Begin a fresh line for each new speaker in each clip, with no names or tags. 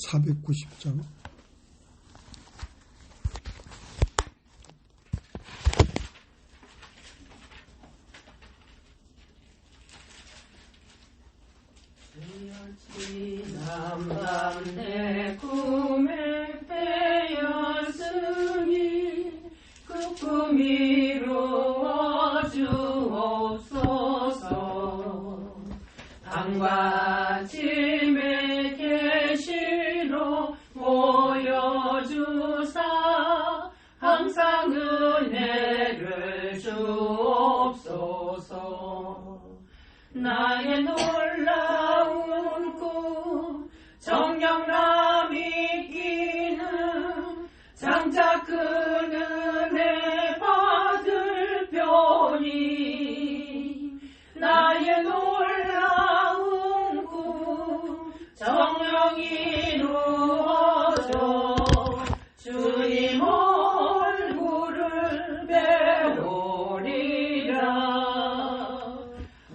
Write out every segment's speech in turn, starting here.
490장.
지난밤 내 꿈에 빼었으니 그 꿈 이루어 주옵소서. 밤과 아침에 계시로 보여주사 항상 은혜를 주옵소서. 나의 놀라운 꿈 정령남 이기는 장차 그 은혜 받을 편이. 나의 놀라운 꿈 정령 이루어져 주님 얼굴을 배우리라.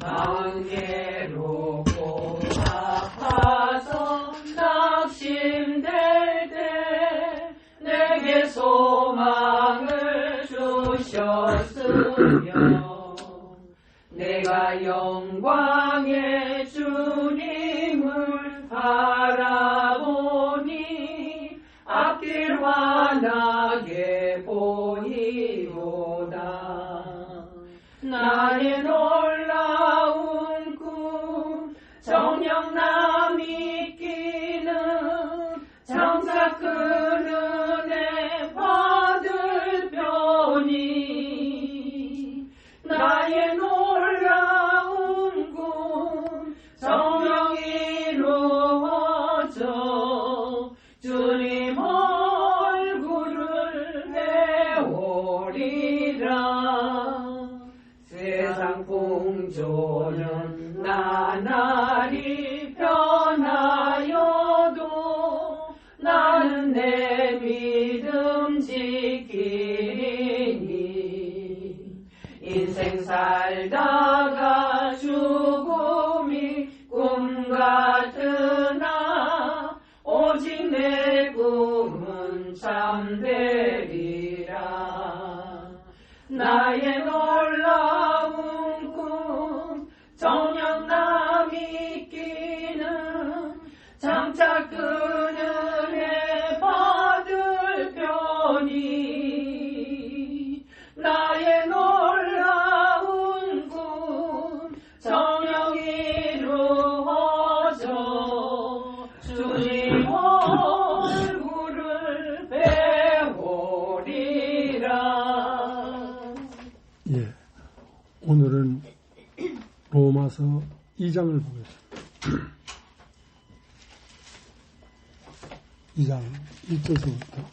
마음 괴롭고 아파서 낙심될 때 내게 소망을 주셨으며 내가 영광의 주님을 바라보니 앞길 환하게 보이오다. 나의 놀라운 꿈 정령남 이기는 장차 그 은혜 받을 편이. 나의 놀라운 꿈 정령 이루어져 주님 얼굴을 배우리라. 세상 풍조는 나날이 변하여도 나는 내 믿음 지키리니. 인생 살다가 죽음이 꿈 같으나 오직 내 꿈은 참되리라. 나의 놀라운 꿈 정령남 이기는 장차 그 은혜 받을 편이. 나의 놀라운 꿈 정령 이루어져 주님 얼굴을 배우리라.
예, 오늘은 로마서 2장을 보겠습니다. 2장 1절부터.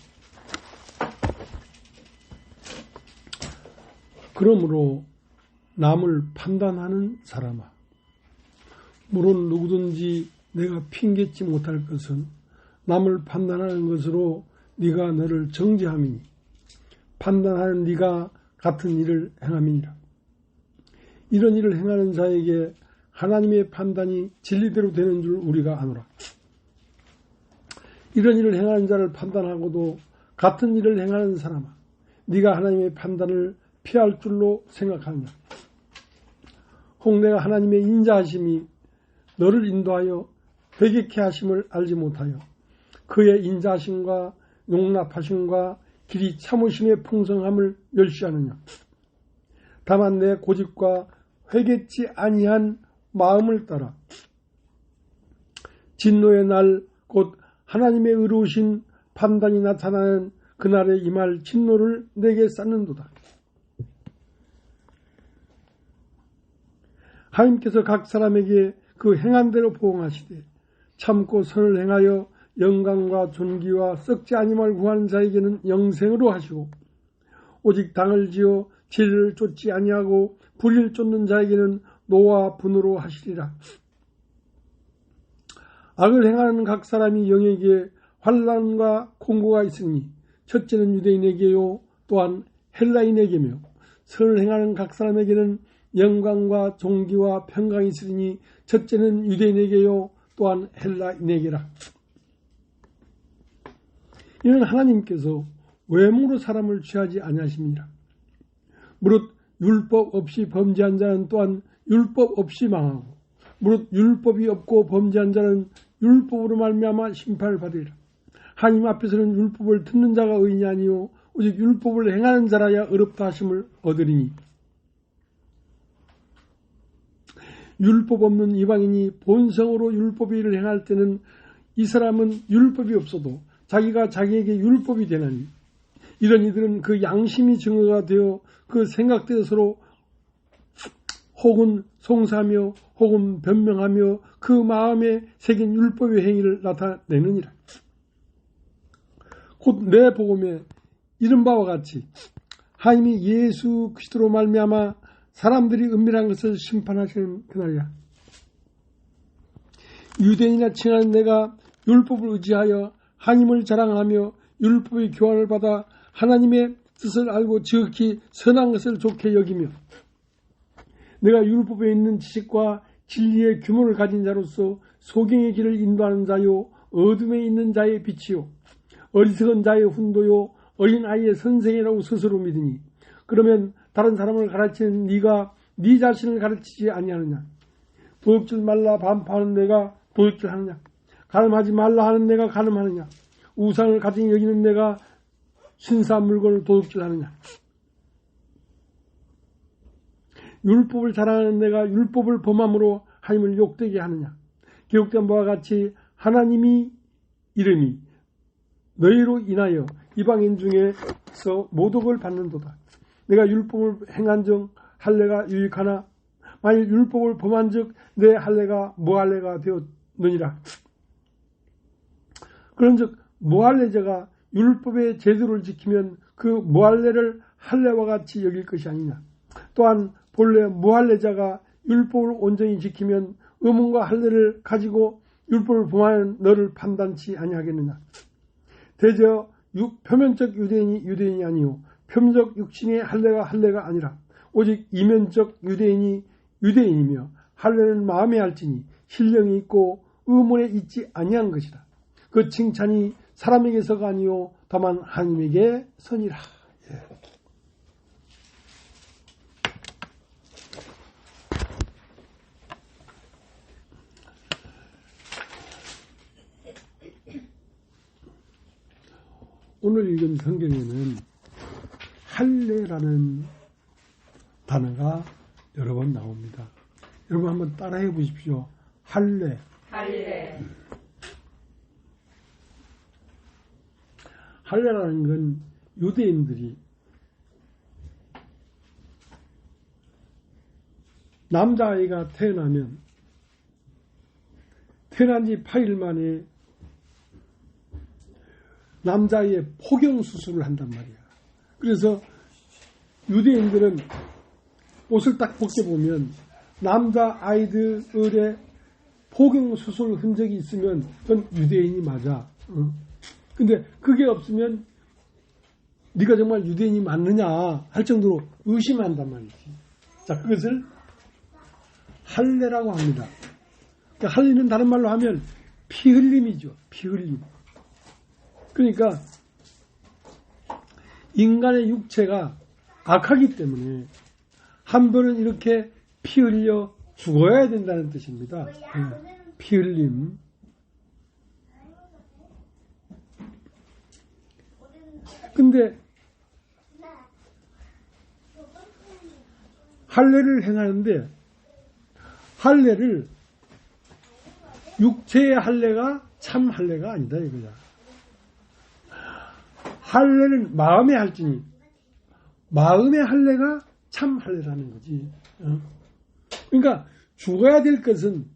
그러므로 남을 판단하는 사람아, 물론 누구든지 내가 핑계치 못할 것은 남을 판단하는 것으로 네가 너를 정죄함이니 판단하는 네가 같은 일을 행함이니라. 이런 일을 행하는 자에게 하나님의 판단이 진리대로 되는 줄 우리가 아노라. 이런 일을 행하는 자를 판단하고도 같은 일을 행하는 사람아, 네가 하나님의 판단을 피할 줄로 생각하느냐. 혹 내가 하나님의 인자하심이 너를 인도하여 회개케 하심을 알지 못하여 그의 인자하심과 용납하심과 길이 참으심의 풍성함을 멸시하느냐. 다만 내 고집과 회개치 아니한 마음을 따라 진노의 날 곧 하나님의 의로우신 판단이 나타나는 그날에 임할 진노를 내게 쌓는도다. 하나님께서 각 사람에게 그 행한 대로 보응하시되 참고 선을 행하여 영광과 존귀와 썩지 아니함을 구하는 자에게는 영생으로 하시고 오직 당을 지어 진리를 쫓지 아니하고 불의를 쫓는 자에게는 노와 분으로 하시리라. 악을 행하는 각 사람이 영에게 환난과 공고가 있으니 첫째는 유대인에게요 또한 헬라인에게며 선을 행하는 각 사람에게는 영광과 존귀와 평강이 있으니 첫째는 유대인에게요 또한 헬라인에게라. 이는 하나님께서 외모로 사람을 취하지 아니하십니다. 무릇 율법 없이 범죄한 자는 또한 율법 없이 망하고 무릇 율법이 없고 범죄한 자는 율법으로 말미암아 심판을 받으리라. 하나님 앞에서는 율법을 듣는 자가 의인이 아니요 오직 율법을 행하는 자라야 의롭다 하심을 얻으리니 율법 없는 이방인이 본성으로 율법의 일을 행할 때는 이 사람은 율법이 없어도 자기가 자기에게 율법이 되나니 이런 이들은 그 양심이 증거가 되어 그 생각대로 혹은 송사하며 혹은 변명하며 그 마음에 새긴 율법의 행위를 나타내느니라. 곧 내 복음에 이른 바와 같이 하나님이 예수 그리스도로 말미암아 사람들이 은밀한 것을 심판하시는 그날이야. 유대인이나 칭하는 내가 율법을 의지하여 하나님을 자랑하며 율법의 교환을 받아 하나님의 뜻을 알고 지극히 선한 것을 좋게 여기며 내가 율법에 있는 지식과 진리의 규모를 가진 자로서 소경의 길을 인도하는 자요 어둠에 있는 자의 빛이요 어리석은 자의 훈도요 어린아이의 선생이라고 스스로 믿으니 그러면 다른 사람을 가르치는 네가 네 자신을 가르치지 아니하느냐. 도둑질 말라 반파하는 내가 도둑질하느냐. 가늠하지 말라 하는 내가 가늠하느냐. 우상을 가진 여기는 내가 신사한 물건을 도둑질하느냐. 율법을 자랑하는 내가 율법을 범함으로 하나님을 욕되게 하느냐. 기록된 바와 같이 하나님이 이름이 너희로 인하여 이방인 중에서 모독을 받는도다. 내가 율법을 행한즉 할례가 유익하나 만일 율법을 범한즉 내 할례가 무할례가 되었느니라. 그런즉 무할례자가 율법의 제도를 지키면 그 무할례를 할례와 같이 여길 것이 아니냐. 또한 본래 무할례자가 율법을 온전히 지키면 의문과 할례를 가지고 율법을 범하는 너를 판단치 아니하겠느냐. 대저 표면적 유대인이 아니요 표면적 육신의 할례가 아니라 오직 이면적 유대인이 유대인이며 할례는 마음에 할지니 신령이 있고 의문에 있지 아니한 것이다. 그 칭찬이 사람에게서가 아니요 다만 하나님에게 선이라. 예. 오늘 읽은 성경에는 할례라는 단어가 여러 번 나옵니다. 여러분 한번 따라해 보십시오. 할례. 할례라는 건 유대인들이 남자아이가 태어나면 태어난 지 8일 만에 남자아이의 포경수술을 한단 말이야. 그래서 유대인들은 옷을 딱 벗겨보면 남자아이들의 포경수술 흔적이 있으면 그건 유대인이 맞아. 근데 그게 없으면 네가 정말 유대인이 맞느냐 할 정도로 의심한단 말이지. 자, 그것을 할례라고 합니다. 그러니까 할례는 다른 말로 하면 피 흘림이죠. 피 흘림. 그러니까 인간의 육체가 악하기 때문에 한 번은 이렇게 피 흘려 죽어야 된다는 뜻입니다. 피 흘림. 근데 할례를 행하는데 할례를 육체의 할례가 참 할례가 아니다 이거야. 할례는 마음의 할지니 마음의 할례가 참 할례라는 거지. 그러니까 죽어야 될 것은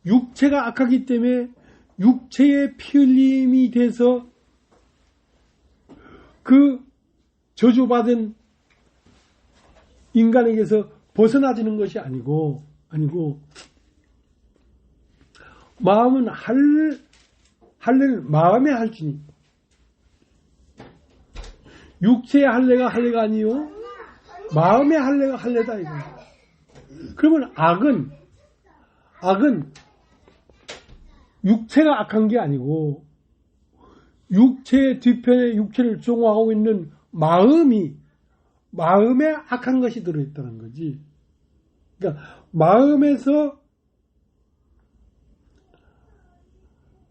육체가 악하기 때문에 육체의 피 흘림이 돼서 그 저주받은 인간에게서 벗어나지는 것이 아니고 마음은 할례는 마음의 할지니 육체의 할례가 할례가 아니요 마음의 할례가 할례다 이거. 그러면 악은 육체가 악한 게 아니고 육체의 뒤편에 육체를 종호하고 있는 마음에 악한 것이 들어있다는 거지. 그러니까 마음에서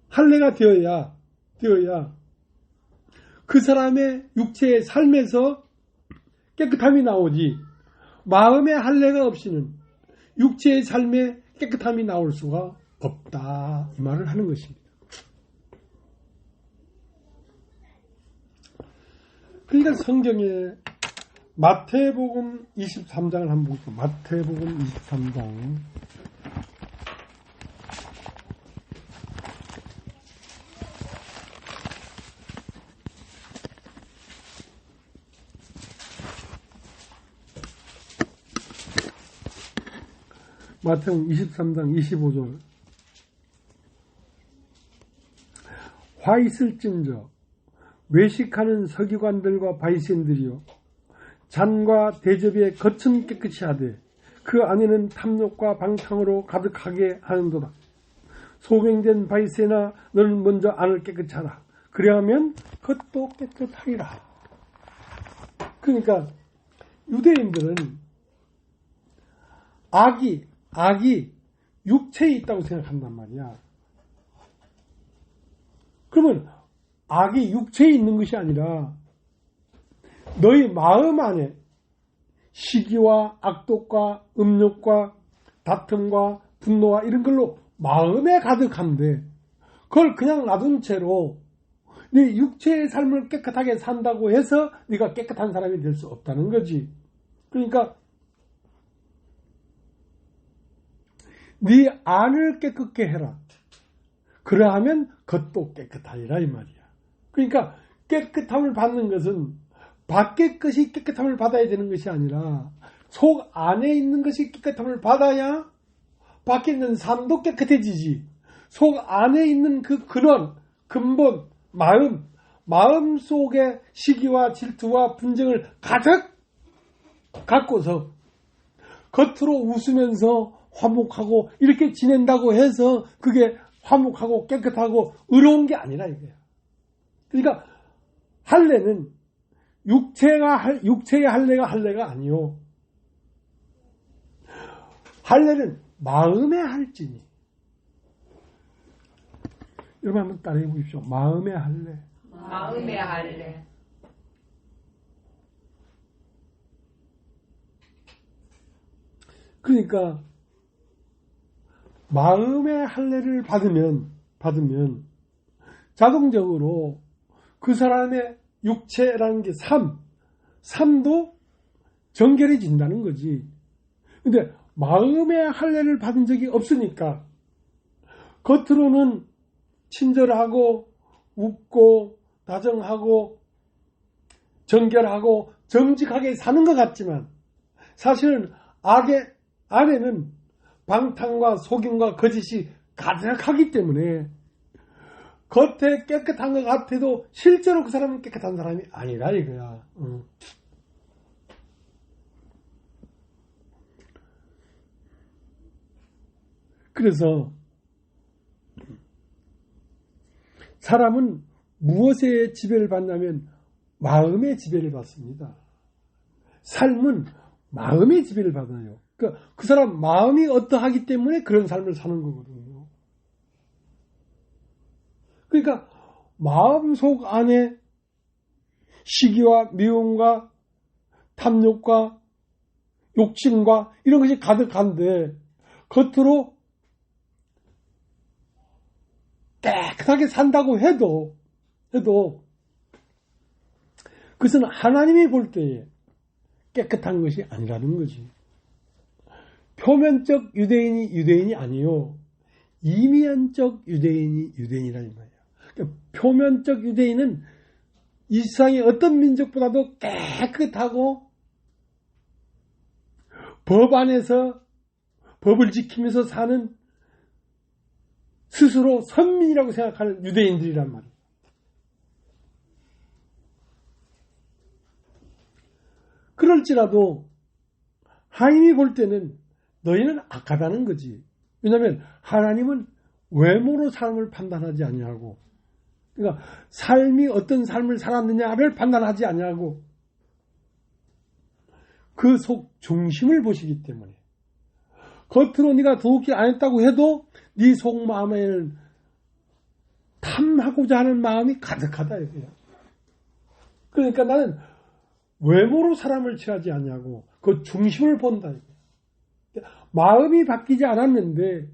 할례가 되어야 그 사람의 육체의 삶에서 깨끗함이 나오지, 마음의 할례가 없이는 육체의 삶에 깨끗함이 나올 수가 없다, 이 말을 하는 것입니다. 그러니까 성경에 마태복음 23장을 한번 보겠습니다. 마태복음 23장. 마태복음 23장 25절. 화 있을진저 외식하는 서기관들과 바리새인들이요, 잔과 대접에 겉은 깨끗이 하되 그 안에는 탐욕과 방탕으로 가득하게 하는도다. 소명된 바리새인아, 너는 먼저 안을 깨끗이 하라. 그래야면 겉도 깨끗하리라. 그러니까 유대인들은 악이 육체에 있다고 생각한단 말이야. 그러면 악이 육체에 있는 것이 아니라 너희 마음 안에 시기와 악독과 음욕과 다툼과 분노와 이런 걸로 마음에 가득한데, 그걸 그냥 놔둔 채로 네 육체의 삶을 깨끗하게 산다고 해서 네가 깨끗한 사람이 될 수 없다는 거지. 그러니까 네 안을 깨끗게 해라. 그러하면 겉도 깨끗하리라, 이 말이야. 그러니까 깨끗함을 받는 것은 밖의 것이 깨끗함을 받아야 되는 것이 아니라 속 안에 있는 것이 깨끗함을 받아야 밖에 있는 삶도 깨끗해지지. 속 안에 있는 그 근원, 근본, 마음 속에 시기와 질투와 분쟁을 가득 갖고서 겉으로 웃으면서 화목하고 이렇게 지낸다고 해서 그게 화목하고 깨끗하고 의로운 게 아니라 이거야. 그러니까 할례는 육체의 할례가 아니요. 할례는 마음의 할지니. 여러분 한번 따라해 보십시오. 마음의 할례.
마음의 할례.
그러니까 마음의 할례를 받으면 자동적으로 그 사람의 육체라는 게 삶도 정결해진다는 거지. 근데 마음의 할례를 받은 적이 없으니까 겉으로는 친절하고 웃고 다정하고 정결하고 정직하게 사는 것 같지만 사실은 악의 안에는 방탕과 속임과 거짓이 가득하기 때문에 겉에 깨끗한 것 같아도 실제로 그 사람은 깨끗한 사람이 아니라 이거야. 그래서 사람은 무엇에 지배를 받냐면 마음의 지배를 받습니다. 삶은 마음의 지배를 받아요. 그 사람 마음이 어떠하기 때문에 그런 삶을 사는 거거든요. 그러니까 마음속 안에 시기와 미움과 탐욕과 욕심과 이런 것이 가득한데 겉으로 깨끗하게 산다고 해도 그것은 하나님이 볼 때에 깨끗한 것이 아니라는 거지. 표면적 유대인이 아니요, 이면적 유대인이라는 말이야. 그러니까 표면적 유대인은 이 세상의 어떤 민족보다도 깨끗하고 법 안에서 법을 지키면서 사는 스스로 선민이라고 생각하는 유대인들이란 말이에요. 그럴지라도 하나님이 볼 때는 너희는 악하다는 거지. 왜냐하면 하나님은 외모로 사람을 판단하지 아니하고 그러니까 삶이 어떤 삶을 살았느냐를 판단하지 아니하고 그 속 중심을 보시기 때문에 겉으로 네가 도둑질 안 했다고 해도 네 속마음에는 탐하고자 하는 마음이 가득하다 이거야. 그러니까 나는 외모로 사람을 취하지 않냐고 그 중심을 본다 이거야. 마음이 바뀌지 않았는데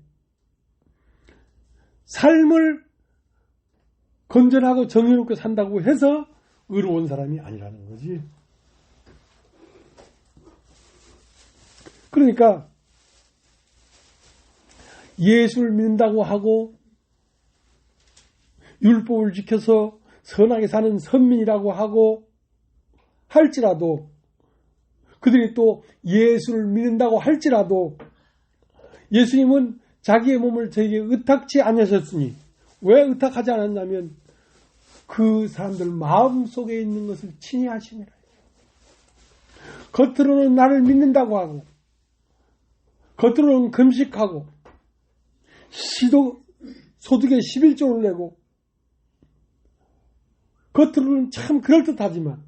삶을 건전하고 정의롭게 산다고 해서 의로운 사람이 아니라는 거지. 그러니까 예수를 믿는다고 하고 율법을 지켜서 선하게 사는 선민이라고 하고 할지라도 그들이 또 예수를 믿는다고 할지라도 예수님은 자기의 몸을 저에게 의탁치 않으셨으니 왜 의탁하지 않았냐면 그 사람들 마음속에 있는 것을 친히 하시니라. 겉으로는 나를 믿는다고 하고 겉으로는 금식하고 소득의 11조를 내고 겉으로는 참 그럴듯하지만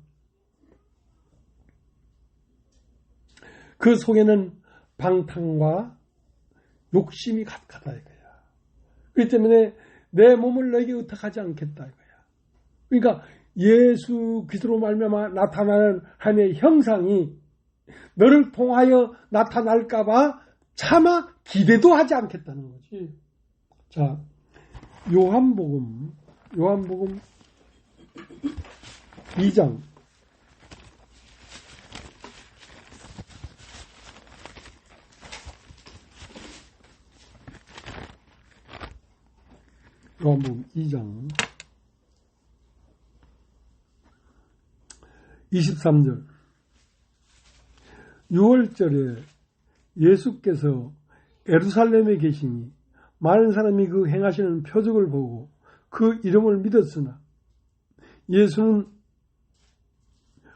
그 속에는 방탕과 욕심이 가득하다 이거야. 그렇기 때문에 내 몸을 너에게 의탁하지 않겠다 이거야. 그러니까 예수 그리스도로 말미암아 나타나는 하나님의 형상이 너를 통하여 나타날까 봐 차마 기대도 하지 않겠다는 거지. 자, 요한복음 2장 요한복음 2장 23절 6월절에 예수께서 예루살렘에 계시니 많은 사람이 그 행하시는 표적을 보고 그 이름을 믿었으나 예수는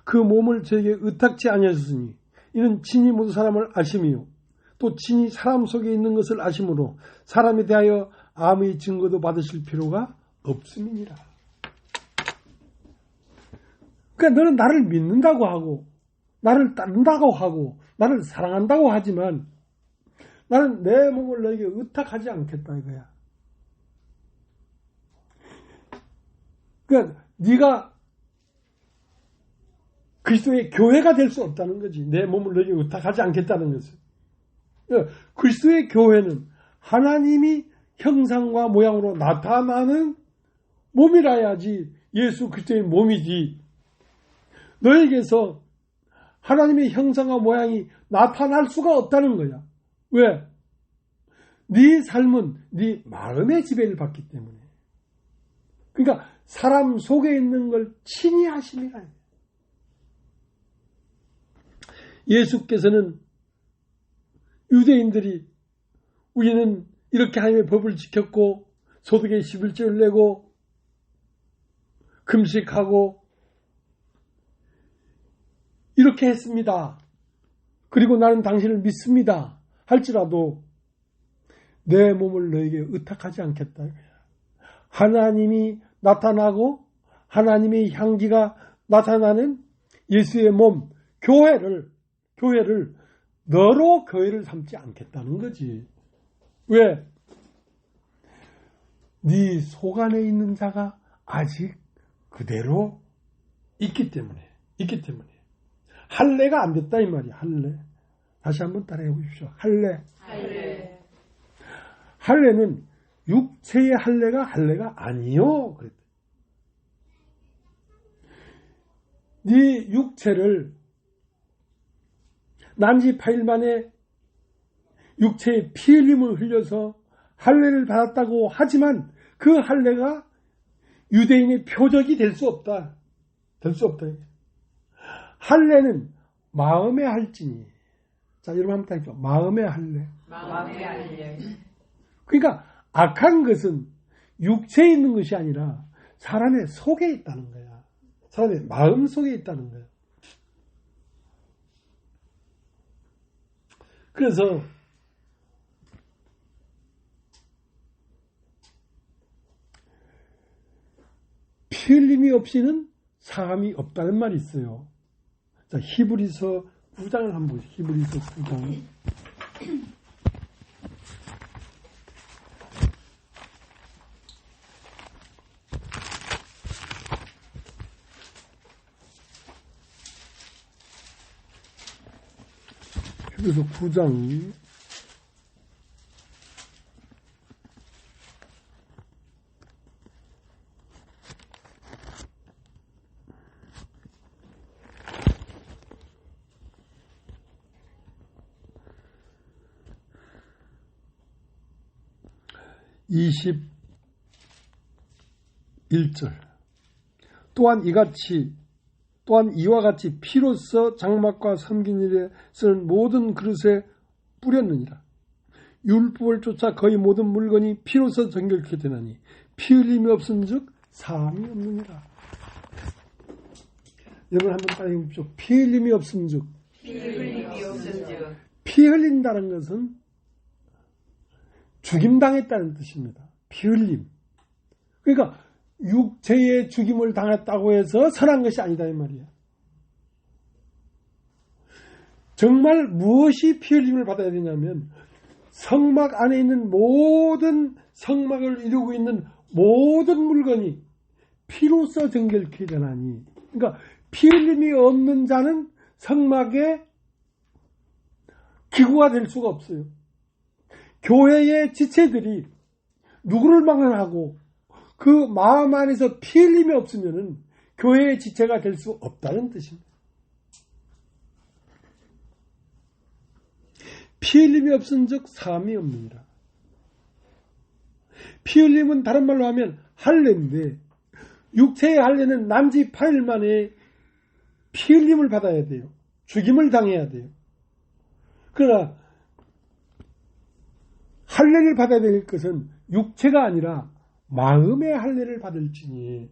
그 몸을 저에게 의탁치 아니하셨으니 이는 친히 모든 사람을 아심이요 또 친히 사람 속에 있는 것을 아심으로 사람에 대하여 아무의 증거도 받으실 필요가 없음이니라. 그러니까 너는 나를 믿는다고 하고 나를 따른다고 하고 나를 사랑한다고 하지만 나는 내 몸을 너에게 의탁하지 않겠다 이거야. 그러니까 네가 그리스도의 교회가 될 수 없다는 거지. 내 몸을 너에게 의탁하지 않겠다는 것은. 그러니까 그리스도의 교회는 하나님이 형상과 모양으로 나타나는 몸이라야지 예수 그리스도의 몸이지. 너에게서 하나님의 형상과 모양이 나타날 수가 없다는 거야. 왜? 네 삶은 네 마음의 지배를 받기 때문에. 그러니까 사람 속에 있는 걸 친히 하심이라. 예수께서는 유대인들이 우리는 이렇게 하나님의 법을 지켰고 소득의 11조를 내고 금식하고 이렇게 했습니다. 그리고 나는 당신을 믿습니다. 할지라도 내 몸을 너에게 의탁하지 않겠다. 하나님이 나타나고 하나님의 향기가 나타나는 예수의 몸, 교회를 너로 교회를 삼지 않겠다는 거지. 왜? 네 속 안에 있는 자가 아직 그대로 있기 때문에. 할례가 안 됐다 이 말이야. 할례. 다시 한번 따라해 보십시오. 할례는 육체의 할례가 아니요. 그랬다. 네 육체를 난지 8일 만에 육체의 피 흘림을 흘려서 할례를 받았다고 하지만 그 할례가 유대인의 표적이 될 수 없다. 할례는 마음의 할지니. 자, 여러분 한번 따라해줘. 마음의 할례. 그러니까 악한 것은 육체에 있는 것이 아니라 사람의 속에 있다는 거야. 사람의 마음 속에 있다는 거야. 그래서 없이는 사함이 없다는 말이 있어요. 자, 히브리서 9장을 한번 보세요. 히브리서 9장. 히브리서 9장 21절. 또한 이와 같이 피로써 장막과 섬긴 일에 쓰는 모든 그릇에 뿌렸느니라. 율법을 쫓아 거의 모든 물건이 피로써 정결케 되나니 피 흘림이 없은즉 사함이 없느니라. 여러분 한번 따라해 보십시오. 피 흘림이 없은즉. 피 흘린다는 것은 죽임당했다는 뜻입니다. 피 흘림. 그러니까 육체의 죽임을 당했다고 해서 선한 것이 아니다 이 말이야. 정말 무엇이 피 흘림을 받아야 되냐면 성막 안에 있는 모든 성막을 이루고 있는 모든 물건이 피로써 정결케 되나니. 그러니까 피 흘림이 없는 자는 성막의 기구가 될 수가 없어요. 교회의 지체들이 누구를 막론하고 그 마음 안에서 피 흘림이 없으면 교회의 지체가 될 수 없다는 뜻입니다. 피 흘림이 없은즉 사함이 없느니라. 피 흘림은 다른 말로 하면 할례인데 육체의 할례는 난지 8일 만에 피 흘림을 받아야 돼요. 죽임을 당해야 돼요. 그러나 할례를 받아야 될 것은 육체가 아니라 마음의 할례를 받을지니.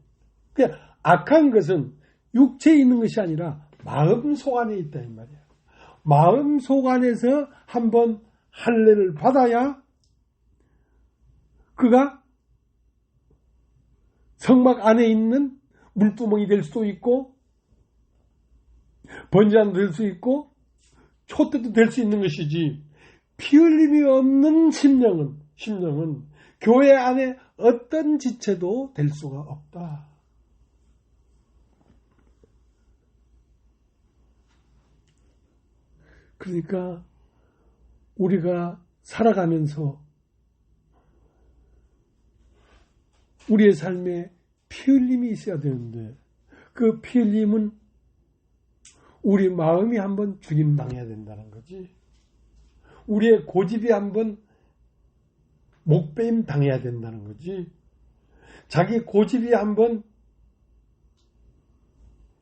그냥 악한 것은 육체에 있는 것이 아니라 마음 속 안에 있다 이 말이야. 마음 속 안에서 한번 할례를 받아야 그가 성막 안에 있는 물두멍이 될 수도 있고 번제단도 될 수 있고 촛대도 될 수 있는 것이지. 피 흘림이 없는 심령은 교회 안에 어떤 지체도 될 수가 없다. 그러니까 우리가 살아가면서 우리의 삶에 피 흘림이 있어야 되는데 그 피 흘림은 우리 마음이 한번 죽임당해야 된다는 거지. 우리의 고집이 한번 목배임 당해야 된다는 거지. 자기 고집이 한번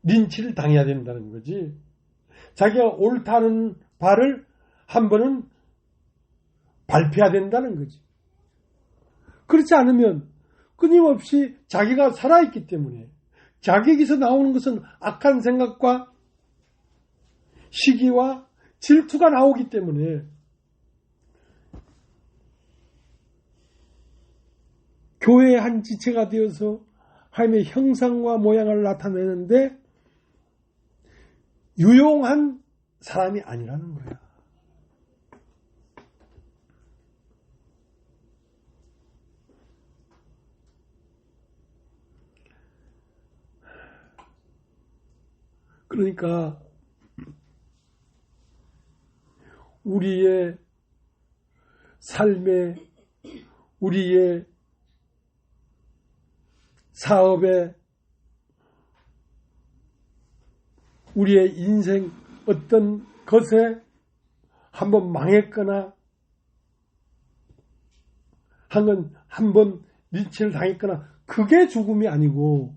린치를 당해야 된다는 거지. 자기가 옳다는 바를 한 번은 발표해야 된다는 거지. 그렇지 않으면 끊임없이 자기가 살아있기 때문에 자기에게서 나오는 것은 악한 생각과 시기와 질투가 나오기 때문에 교회의 한 지체가 되어서 하나님의 형상과 모양을 나타내는데 유용한 사람이 아니라는 거야. 그러니까 우리의 삶에, 우리의 사업에, 우리의 인생 어떤 것에 한번 망했거나 한번 리치를 당했거나 그게 죽음이 아니고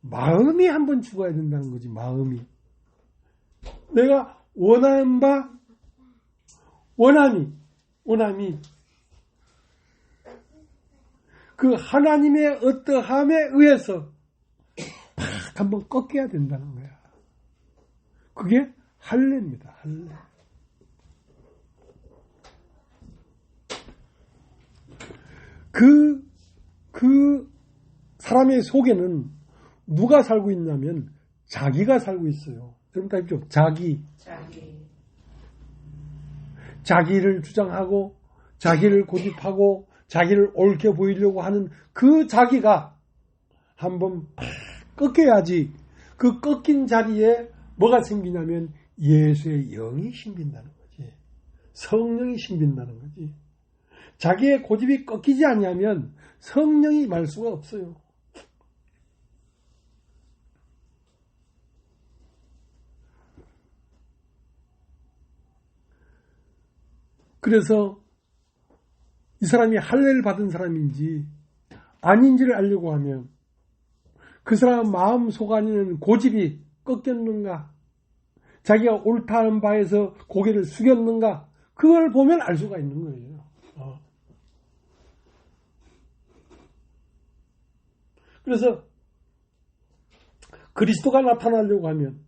마음이 한번 죽어야 된다는 거지. 마음이 내가 원하는 바 원함이 그 하나님의 어떠함에 의해서 팍 한번 꺾여야 된다는 거야. 그게 할례입니다. 할례. 그 사람의 속에는 누가 살고 있냐면 자기가 살고 있어요. 여러분 다 있죠? 자기를 주장하고 자기를 고집하고 자기를 옳게 보이려고 하는 그 자기가 한번 꺾여야지 그 꺾인 자리에 뭐가 생기냐면 예수의 영이 신빈다는 거지. 성령이 신빈다는 거지. 자기의 고집이 꺾이지 않으면 성령이 말 수가 없어요. 그래서 이 사람이 할례를 받은 사람인지 아닌지를 알려고 하면 그 사람 마음 속 안에는 고집이 꺾였는가, 자기가 옳다는 바에서 고개를 숙였는가, 그걸 보면 알 수가 있는 거예요. 그래서 그리스도가 나타나려고 하면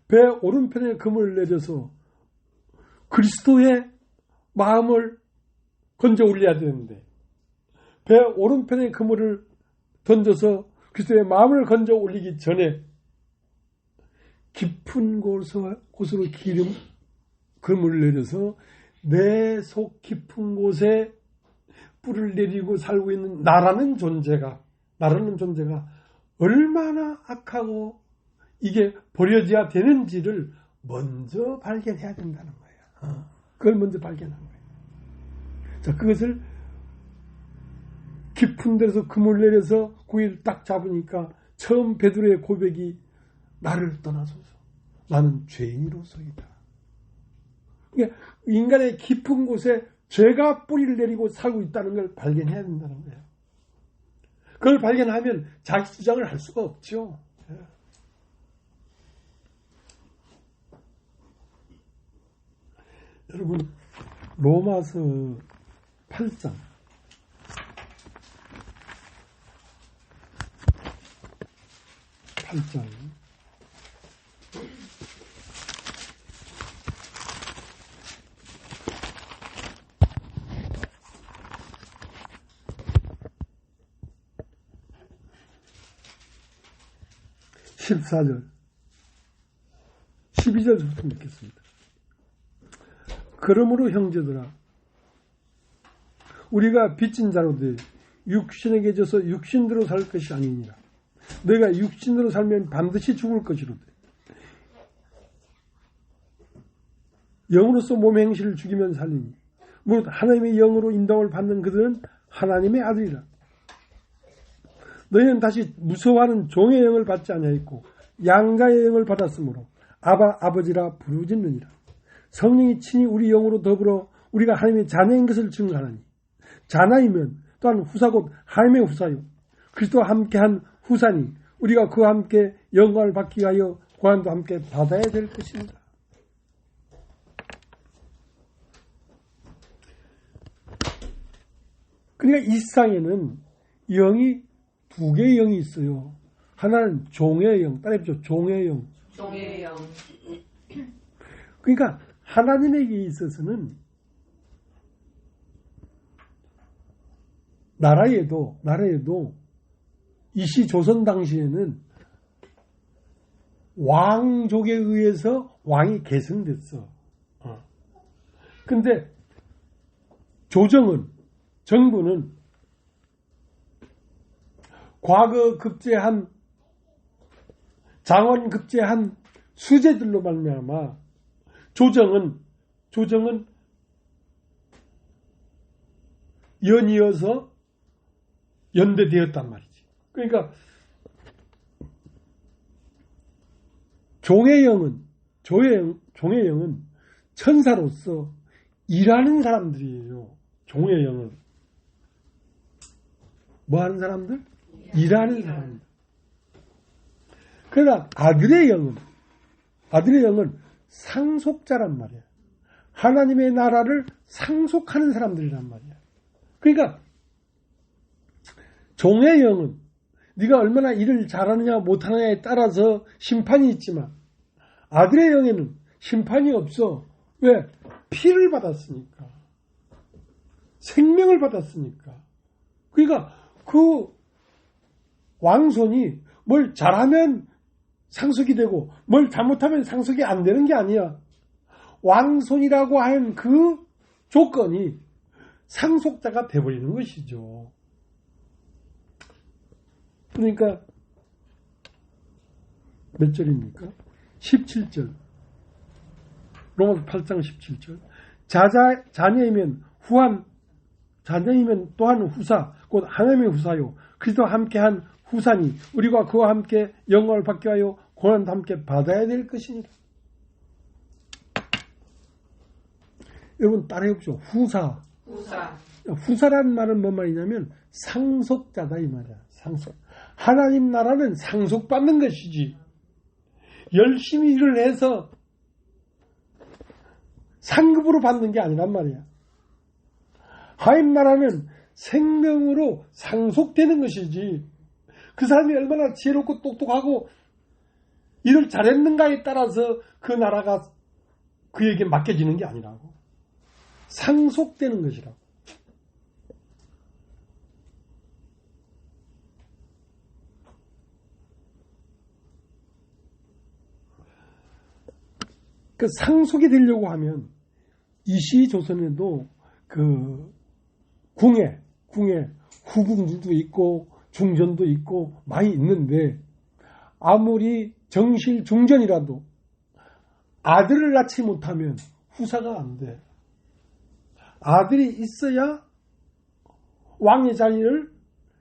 배 오른편에 금을 내려서 그리스도의 마음을 건져 올려야 되는데 배 오른편에 그물을 던져서 그리스도의 마음을 건져 올리기 전에 깊은 곳으로 그물을 내려서 내 속 깊은 곳에 뿔을 내리고 살고 있는 나라는 존재가 얼마나 악하고 이게 버려져야 되는지를 먼저 발견해야 된다는 거예요. 그걸 먼저 발견한 거예요. 자, 그것을 깊은 데서 금을 내려서 고기를 딱 잡으니까 처음 베드로의 고백이 나를 떠나소서. 나는 죄인으로서이다. 그러니까 인간의 깊은 곳에 죄가 뿌리를 내리고 살고 있다는 걸 발견해야 된다는 거예요. 그걸 발견하면 자기 주장을 할 수가 없죠. 여러분, 로마서 8장 14절 12절부터 읽겠습니다. 그러므로 형제들아 우리가 빚진 자로되 육신에게 져서 육신대로 살 것이 아니니라. 너희가 육신으로 살면 반드시 죽을 것이로되 영으로서 몸의 행실을 죽이면 살리니 무릇 하나님의 영으로 인도함을 받는 그들은 하나님의 아들이라. 너희는 다시 무서워하는 종의 영을 받지 아니하였고 양자의 영을 받았으므로 아버지라 부르짖느니라. 성령이 친히 우리 영으로 더불어 우리가 하나님의 자녀인 것을 증거하나니 자나이면 또한 후사 곧 하나님의 후사요 그리스도와 함께한 후사니 우리가 그와 함께 영광을 받기 위하여 고난도 함께 받아야 될 것입니다. 그러니까 이 세상에는 영이 두 개의 영이 있어요. 하나는 종의 영, 따라해보죠. 종의 영. 그러니까 하나님에게 있어서는 나라에도 이시 조선 당시에는 왕족에 의해서 왕이 계승됐어. 근데 정부는 과거 급제한 장원 급제한 수재들로 말미암아 조정은 연이어서 연대되었단 말이지. 그러니까 종의 영은 천사로서 일하는 사람들이에요. 종의 영은 뭐 하는 사람들? 일하는 사람들. 그러나 아들의 영은 상속자란 말이야. 하나님의 나라를 상속하는 사람들이란 말이야. 그러니까 종의 영은 네가 얼마나 일을 잘하느냐 못하느냐에 따라서 심판이 있지만 아들의 영에는 심판이 없어. 왜? 피를 받았으니까. 생명을 받았으니까. 그러니까 그 왕손이 뭘 잘하면 상속이 되고 뭘 잘못하면 상속이 안 되는 게 아니야. 왕손이라고 하는 그 조건이 상속자가 돼버리는 것이죠. 그러니까 몇 절입니까? 17절. 로마서 8장 17절. 자녀이면 후한, 자녀이면 또한 후사, 곧 하나님의 후사요. 그리스도와 함께한 후사니 우리가 그와 함께 영광을 받게 하여 고난도 함께 받아야 될 것이니라. 여러분 따라해보십시오. 후사. 후사라는 말은 뭔 말이냐면 상속자다 이 말이야. 상속. 하나님 나라는 상속받는 것이지. 열심히 일을 해서 상급으로 받는 게 아니란 말이야. 하나님 나라는 생명으로 상속되는 것이지. 그 사람이 얼마나 지혜롭고 똑똑하고 일을 잘했는가에 따라서 그 나라가 그에게 맡겨지는 게 아니라고. 상속되는 것이라고. 그 상속이 되려고 하면 이시조선에도 그 궁에 후궁들도 있고 중전도 있고 많이 있는데 아무리 정실 중전이라도 아들을 낳지 못하면 후사가 안 돼. 아들이 있어야 왕의 자리를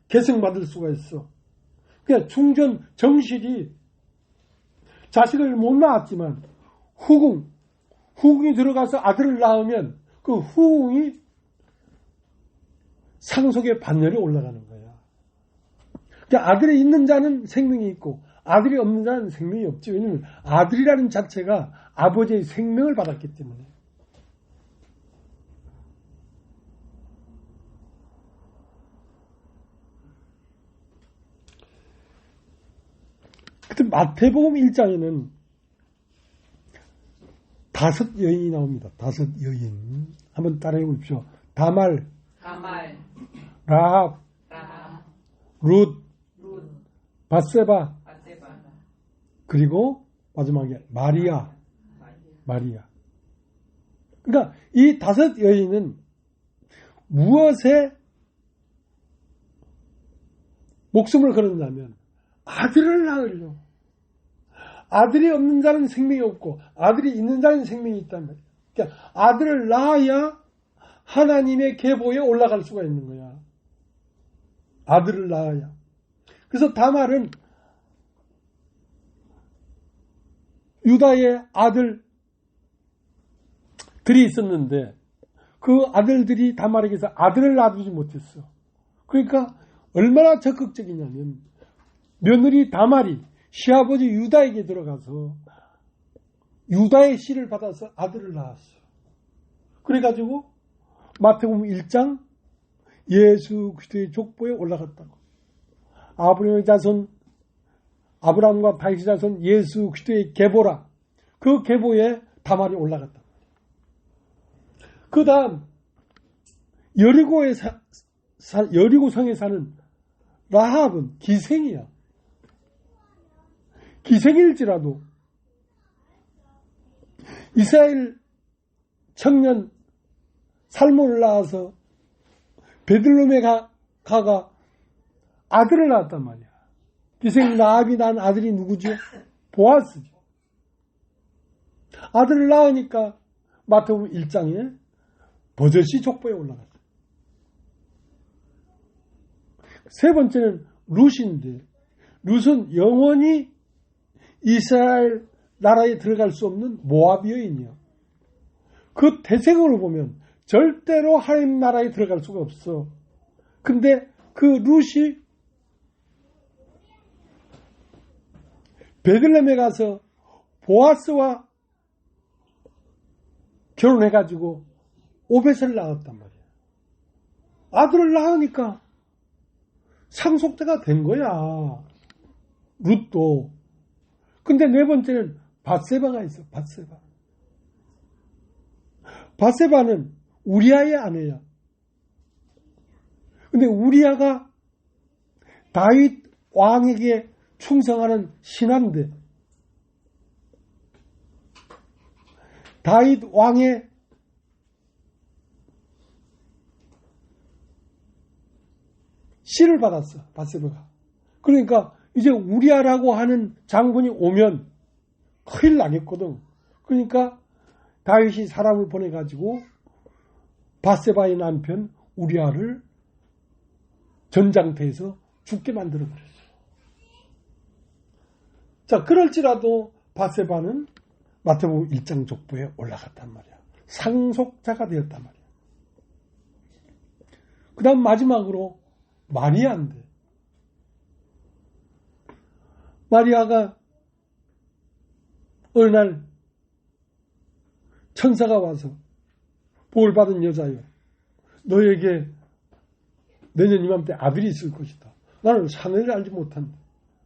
계승받을 수가 있어. 그러니까 중전 정실이 자식을 못 낳았지만 후궁이 들어가서 아들을 낳으면 그 후궁이 상속의 반열에 올라가는 거야. 그러니까 아들이 있는 자는 생명이 있고 아들이 없는 자는 생명이 없지. 왜냐하면 아들이라는 자체가 아버지의 생명을 받았기 때문에. 그때 마태복음 1장에는 5 여인이 나옵니다. 5 여인. 한번 따라해 보십시오. 다말, 라합, 룻, 밧세바, 그리고 마지막에 마리아. 그러니까 이 5 여인은 무엇에 목숨을 걸었냐면 아들을 낳으려. 아들이 없는 자는 생명이 없고 아들이 있는 자는 생명이 있단 말이야. 그러니까 아들을 낳아야 하나님의 계보에 올라갈 수가 있는 거야. 아들을 낳아야. 그래서 다말은 유다의 아들들이 있었는데 그 아들들이 다말에게서 아들을 낳아주지 못했어. 그러니까 얼마나 적극적이냐면 며느리 다말이 시아버지 유다에게 들어가서 유다의 씨를 받아서 아들을 낳았어. 그래가지고 마태복음 1장 예수 그리스도의 족보에 올라갔다고. 아브라함의 자손, 아브라함과 다윗의 자손 예수 그리스도의 계보라. 그 계보에 다말이 올라갔다. 그 다음 여리고성에 사는 라합은 기생이야. 기생일지라도 이스라엘 청년 살몬을 낳아서 베들레헴에 가가 아들을 낳았단 말이야. 기생 라합이 낳은 아들이 누구죠? 보아스죠. 아들을 낳으니까 마태복음 1장에 버젓이 족보에 올라갔어요. 세 번째는 룻인데 룻은 영원히 이스라엘 나라에 들어갈 수 없는 모압 여인이야. 그 태생으로 보면 절대로 하나님 나라에 들어갈 수가 없어. 근데 그 룻이 베들레헴에 가서 보아스와 결혼해가지고 오벳을 낳았단 말이야. 아들을 낳으니까 상속자가 된 거야. 룻도. 근데 네 번째는 밧세바가 있어. 밧세바는 우리아의 아내야. 근데 우리아가 다윗 왕에게 충성하는 신하인데 다윗 왕의 씨를 받았어. 밧세바가. 그러니까 이제 우리아라고 하는 장군이 오면 큰일 나겠거든. 그러니까 다윗이 사람을 보내가지고 밧세바의 남편 우리아를 전장터에서 죽게 만들어버렸어. 자, 그럴지라도 밧세바는 마태복음 1장 족보에 올라갔단 말이야. 상속자가 되었단 말이야. 그 다음 마지막으로 마리아인데, 마리아가 어느 날 천사가 와서 복을 받은 여자여, 너에게 내년 이맘때 아들이 있을 것이다. 나는 사내를 알지 못한다.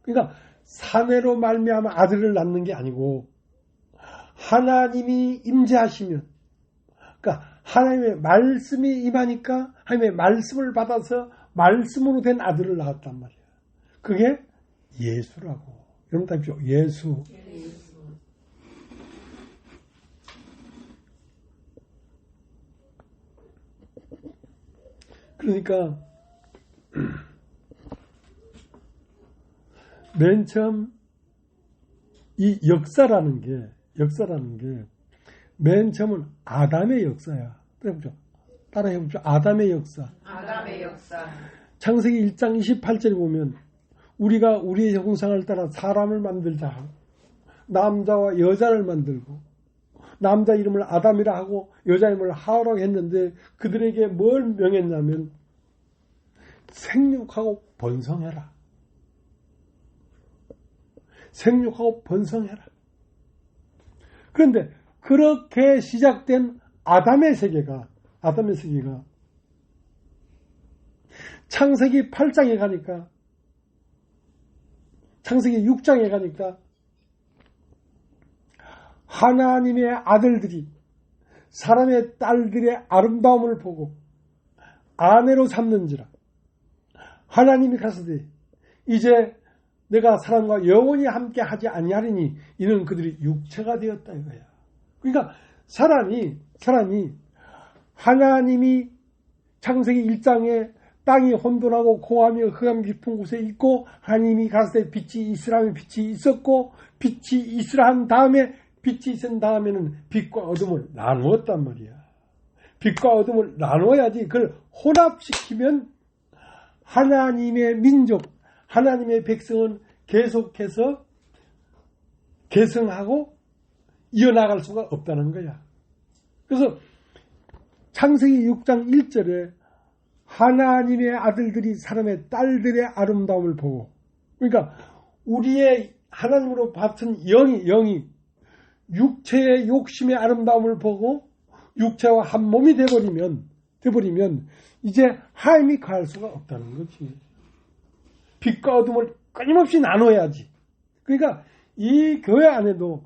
그러니까 사내로 말미암아 아들을 낳는 게 아니고 하나님이 임재하시면, 그러니까 하나님의 말씀이 임하니까 하나님의 말씀을 받아서 말씀으로 된 아들을 낳았단 말이야. 그게 예수라고. 여러분 다 아시죠? 예수. 그러니까 맨 처음 이 역사라는 게 맨 처음은 아담의 역사야. 따라해보죠. 아담의 역사.
아담의 역사.
창세기 1장 28절에 보면 우리가 우리의 형상을 따라 사람을 만들자 하고 남자와 여자를 만들고 남자 이름을 아담이라 하고 여자 이름을 하와라고 했는데 그들에게 뭘 명했냐면 생육하고 번성해라. 생육하고 번성해라. 그런데 그렇게 시작된 아담의 세계가 창세기 8장에 가니까 창세기 6장에 가니까 하나님의 아들들이 사람의 딸들의 아름다움을 보고 아내로 삼는지라 하나님이 가서되 이제 내가 사람과 영원히 함께 하지 아니하리니 이는 그들이 육체가 되었다 이거야. 그러니까 사람이 하나님이 창세기 1장에 땅이 혼돈하고 고하며 흑암 깊은 곳에 있고 하나님이 가서되 빛이 있으라면 빛이 있었고 빛이 있으라 한 다음에 빛이 있은 다음에는 빛과 어둠을 나누었단 말이야. 빛과 어둠을 나눠야지 그걸 혼합시키면 하나님의 민족, 하나님의 백성은 계속해서 계승하고 이어나갈 수가 없다는 거야. 그래서 창세기 6장 1절에 하나님의 아들들이 사람의 딸들의 아름다움을 보고, 그러니까 우리의 하나님으로 받은 영이 육체의 욕심의 아름다움을 보고 육체와 한 몸이 돼버리면 이제 하나님이 가할 수가 없다는 거지. 빛과 어둠을 끊임없이 나눠야지. 그러니까 이 교회 안에도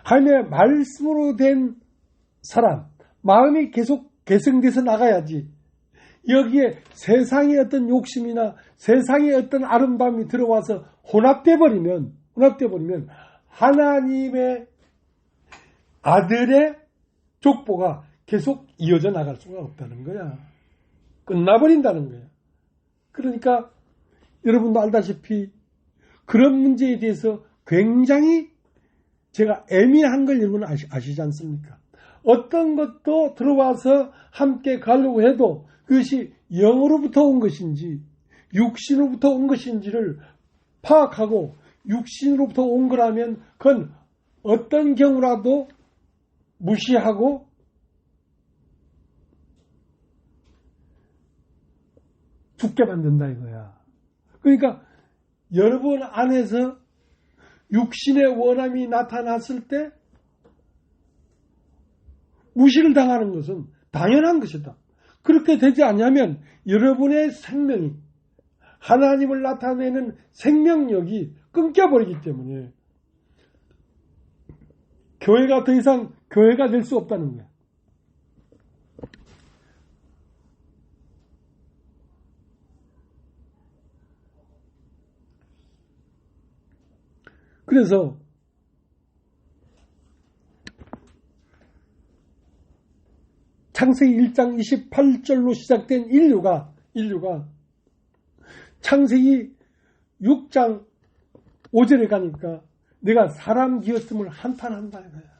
하나님의 말씀으로 된 사람, 마음이 계속 개성돼서 나가야지. 여기에 세상의 어떤 욕심이나 세상의 어떤 아름다움이 들어와서 혼합돼 버리면 하나님의 아들의 족보가 계속 이어져 나갈 수가 없다는 거야. 끝나버린다는 거야. 그러니까 여러분도 알다시피 그런 문제에 대해서 굉장히 제가 애매한 걸 여러분 아시지 않습니까? 어떤 것도 들어와서 함께 가려고 해도 그것이 영으로부터 온 것인지 육신으로부터 온 것인지를 파악하고 육신으로부터 온 거라면 그건 어떤 경우라도 무시하고 죽게 만든다 이거야. 그러니까 여러분 안에서 육신의 원함이 나타났을 때 무시를 당하는 것은 당연한 것이다. 그렇게 되지 않냐면 여러분의 생명이 하나님을 나타내는 생명력이 끊겨버리기 때문에 교회가 더 이상 교회가 될 수 없다는 거야. 그래서 창세기 1장 28절로 시작된 인류가 창세기 6장 5절에 가니까 내가 사람 지었음을 한탄한다 이거야.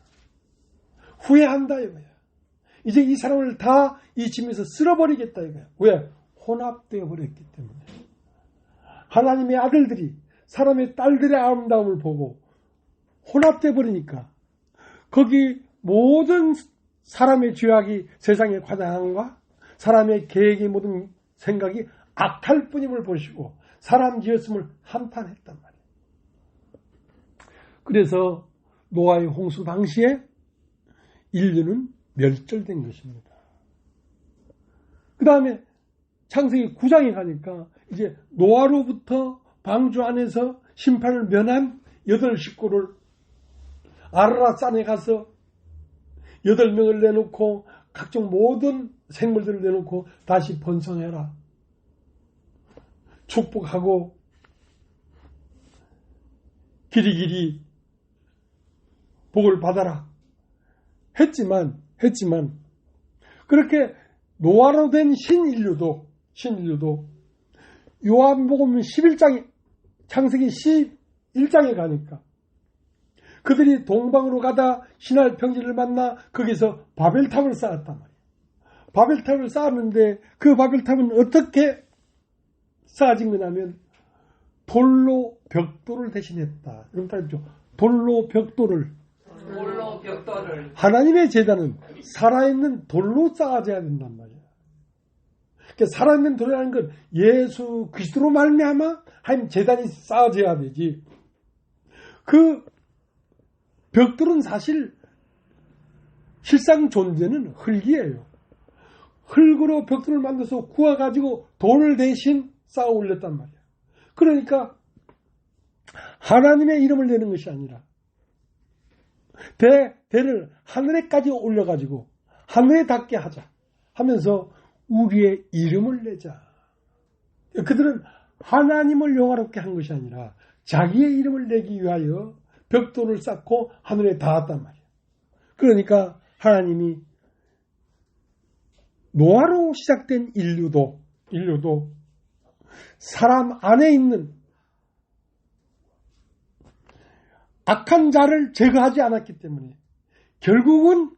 후회한다 이거야. 이제 이 사람을 다 이 짐에서 쓸어버리겠다 이거야. 왜? 혼합되어 버렸기 때문에. 하나님의 아들들이 사람의 딸들의 아름다움을 보고 혼합되어 버리니까 거기 모든 사람의 죄악이 세상에 과장한가? 사람의 계획의 모든 생각이 악할 뿐임을 보시고 사람 지었음을 한탄했단 말이에요. 그래서 노아의 홍수 당시에 인류는 멸절된 것입니다. 그 다음에 창세기 9장에 가니까 이제 노아로부터 방주 안에서 심판을 면한 8식구를 아라랏산에 가서 8명을 내놓고 각종 모든 생물들을 내놓고 다시 번성해라. 축복하고 길이길이 복을 받아라. 했지만 그렇게 노아로 된 신인류도 요한복음 11장에 창세기 11장에 가니까 그들이 동방으로 가다 신할 평지를 만나 거기서 바벨탑을 쌓았단 말이에요. 바벨탑을 쌓았는데 그 바벨탑은 어떻게 쌓아진 거냐면 돌로 벽돌을 대신했다. 이런 말이죠. 돌로 벽돌을. 하나님의 제단은 살아있는 돌로 쌓아져야 된단 말이에요. 그러니까 살아있는 돌이라는 건 예수 그리스도로 말미암아 하나님 제단이 쌓아져야 되지. 그 벽돌은 사실 실상 존재는 흙이에요. 흙으로 벽돌을 만들어서 구워가지고 돌을 대신 쌓아 올렸단 말이에요. 그러니까 하나님의 이름을 내는 것이 아니라 대를 하늘에까지 올려가지고 하늘에 닿게 하자 하면서 우리의 이름을 내자. 그들은 하나님을 영화롭게 한 것이 아니라 자기의 이름을 내기 위하여 벽돌을 쌓고 하늘에 닿았단 말이에요. 그러니까 하나님이 노아로 시작된 인류도 사람 안에 있는 악한 자를 제거하지 않았기 때문에 결국은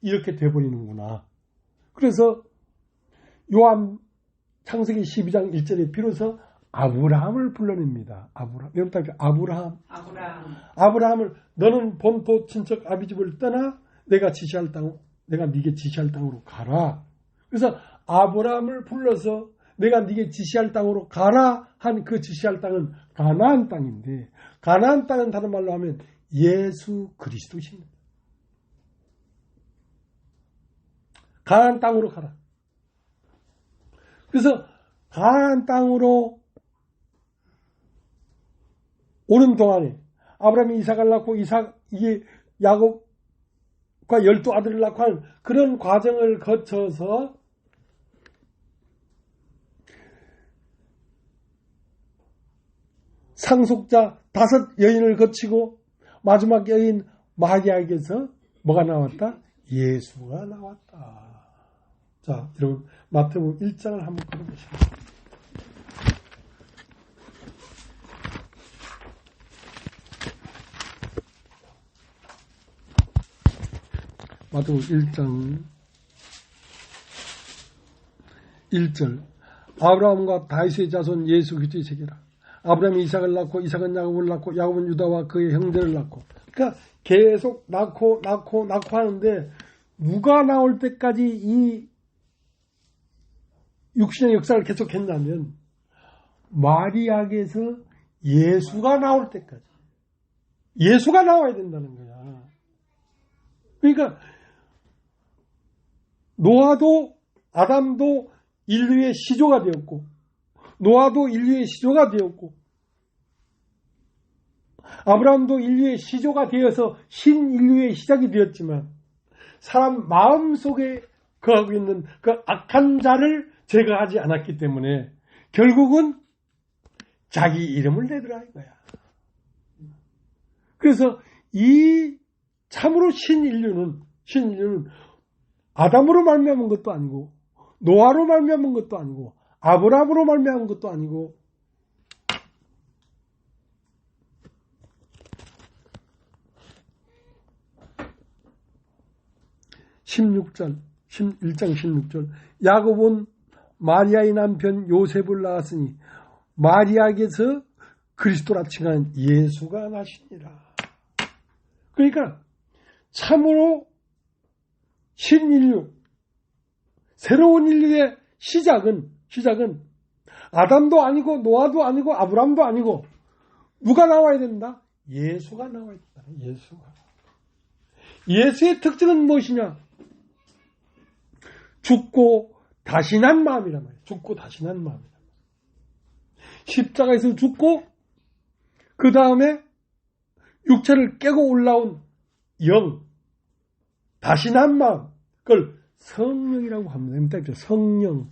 이렇게 돼버리는구나. 그래서 요한 창세기 12장 1절에 비로소 아브라함을 불러냅니다. 아브라함을 너는 본토 친척 아비집을 떠나 내가 네게 지시할 땅으로 가라. 그래서 아브라함을 불러서 내가 네게 지시할 땅으로 가라 한 그 지시할 땅은 가나안 땅인데 가나안 땅은 다른 말로 하면 예수 그리스도십니다. 가나안 땅으로 가라. 그래서 가나안 땅으로 오는 동안에 아브라함이 이삭을 낳고 이게 야곱과 12아들을 낳고 하는 그런 과정을 거쳐서 상속자 5 여인을 거치고 마지막 여인 마리아에게서 뭐가 나왔다? 예수가 나왔다. 자, 여러분 마태복음 1장을 한번 읽어보시죠. 마태복음 1장 1절 아브라함과 다윗의 자손 예수 그리스도의 세계라. 아브라함이 이삭을 낳고 이삭은 야곱을 낳고 야곱은 유다와 그의 형제를 낳고. 그러니까 계속 낳고 하는데 누가 나올 때까지 이 육신의 역사를 계속했냐면 마리아에게서 예수가 나올 때까지. 예수가 나와야 된다는 거야. 그러니까 노아도 아담도 인류의 시조가 되었고 노아도 인류의 시조가 되었고 아브라함도 인류의 시조가 되어서 신인류의 시작이 되었지만 사람 마음속에 거하고 있는 그 악한 자를 제거하지 않았기 때문에 결국은 자기 이름을 내더라 이거야. 그래서 이 참으로 신인류는 아담으로 말미암은 것도 아니고 노아로 말미암은 것도 아니고 아브라함으로 말미암은 것도 아니고 1장 16절 야곱은 마리아의 남편 요셉을 낳았으니 마리아에게서 그리스도라 칭한 예수가 나시니라. 그러니까 참으로 신인류, 새로운 인류의 시작은 아담도 아니고 노아도 아니고 아브라함도 아니고 누가 나와야 된다? 예수가 나와야 된다. 예수의 특징은 무엇이냐? 죽고 다시 난 마음이란 말이에요. 죽고 다시 난 마음이란 말이에요. 십자가에서 죽고 그 다음에 육체를 깨고 올라온 영, 다시 난 마음, 그걸 성령이라고 합니다. 성령.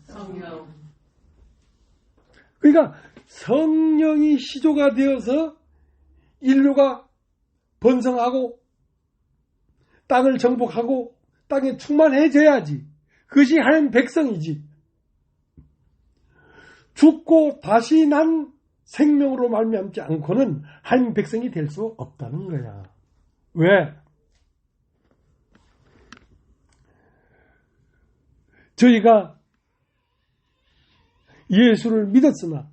그러니까 성령이 시조가 되어서 인류가 번성하고 땅을 정복하고 땅에 충만해져야지. 그것이 하나님 백성이지. 죽고 다시 난 생명으로 말미암지 않고는 하나님 백성이 될 수 없다는 거야. 왜? 저희가 예수를 믿었으나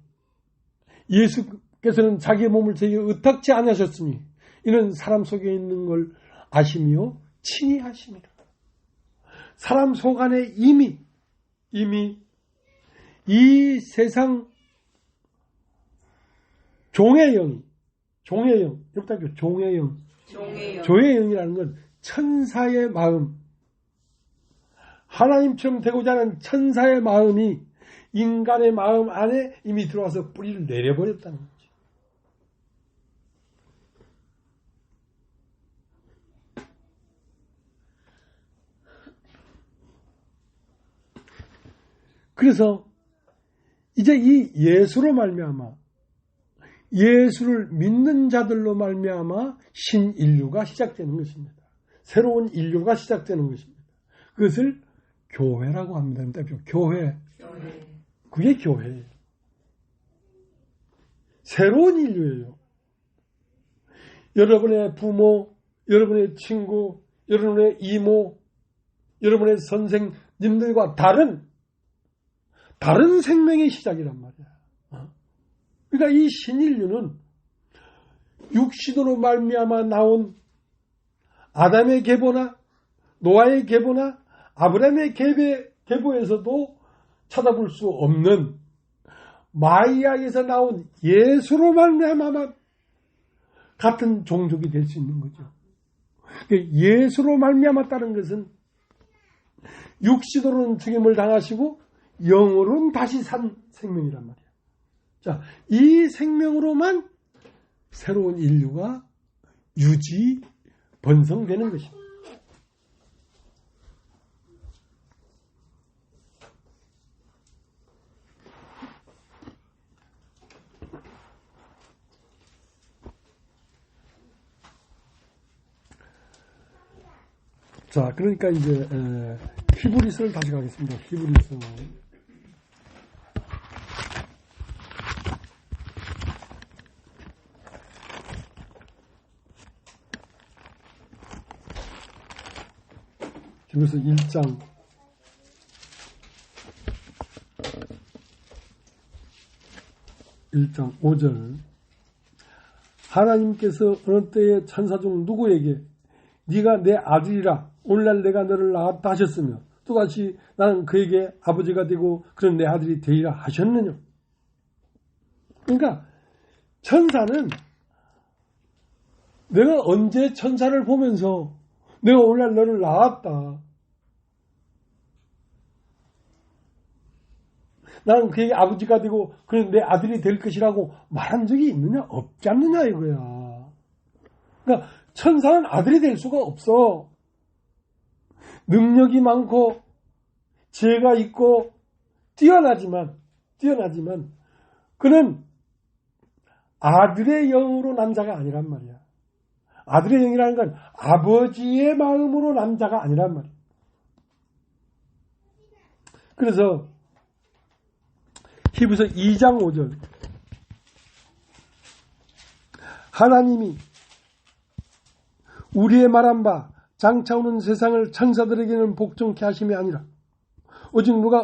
예수께서는 자기의 몸을 저희에게 의탁지 않으셨으니 이는 사람 속에 있는 걸 아시며 친히 하십니다. 사람 속 안에 이미 이 세상 종의 영, 종의 영이라는 건 천사의 마음, 하나님처럼 되고자 하는 천사의 마음이 인간의 마음 안에 이미 들어와서 뿌리를 내려버렸다는 거지. 그래서 이제 이 예수로 말미암아 예수를 믿는 자들로 말미암아 신인류가 시작되는 것입니다. 새로운 인류가 시작되는 것입니다. 그것을 교회라고 합니다. 교회. 그게 교회예요. 새로운 인류예요. 여러분의 부모, 여러분의 친구, 여러분의 이모, 여러분의 선생님들과 다른 생명의 시작이란 말이야. 그러니까 이 신인류는 육신으로 말미암아 나온 아담의 계보나 노아의 계보나 아브라함의 계보에서도 찾아볼 수 없는 마리아에서 나온 예수로 말미암아 같은 종족이 될 수 있는 거죠. 예수로 말미암았다는 것은 육신으로는 죽임을 당하시고 영으로는 다시 산 생명이란 말이에요. 자, 이 생명으로만 새로운 인류가 번성되는 것입니다. 자, 그러니까 이제 히브리서를 다시 가겠습니다. 히브리서. 히브리서 1장 5절 하나님께서 어느 때에 천사 중 누구에게 네가 내 아들이라 오늘날 내가 너를 낳았다 하셨으며 또다시 나는 그에게 아버지가 되고 그런 내 아들이 되리라 하셨느냐. 그러니까 천사는 내가 언제 천사를 보면서 내가 오늘날 너를 낳았다, 나는 그에게 아버지가 되고 그런 내 아들이 될 것이라고 말한 적이 있느냐? 없지 않느냐 이거야. 그러니까 천사는 아들이 될 수가 없어. 능력이 많고 지혜가 있고 뛰어나지만 그는 아들의 영으로 난 자가 아니란 말이야. 아들의 영이라는 건 아버지의 마음으로 난 자가 아니란 말이에요. 그래서 히브리서 2장 5절 하나님이 우리의 말한 바 장차 오는 세상을 천사들에게는 복종케 하심이 아니라 오직 누가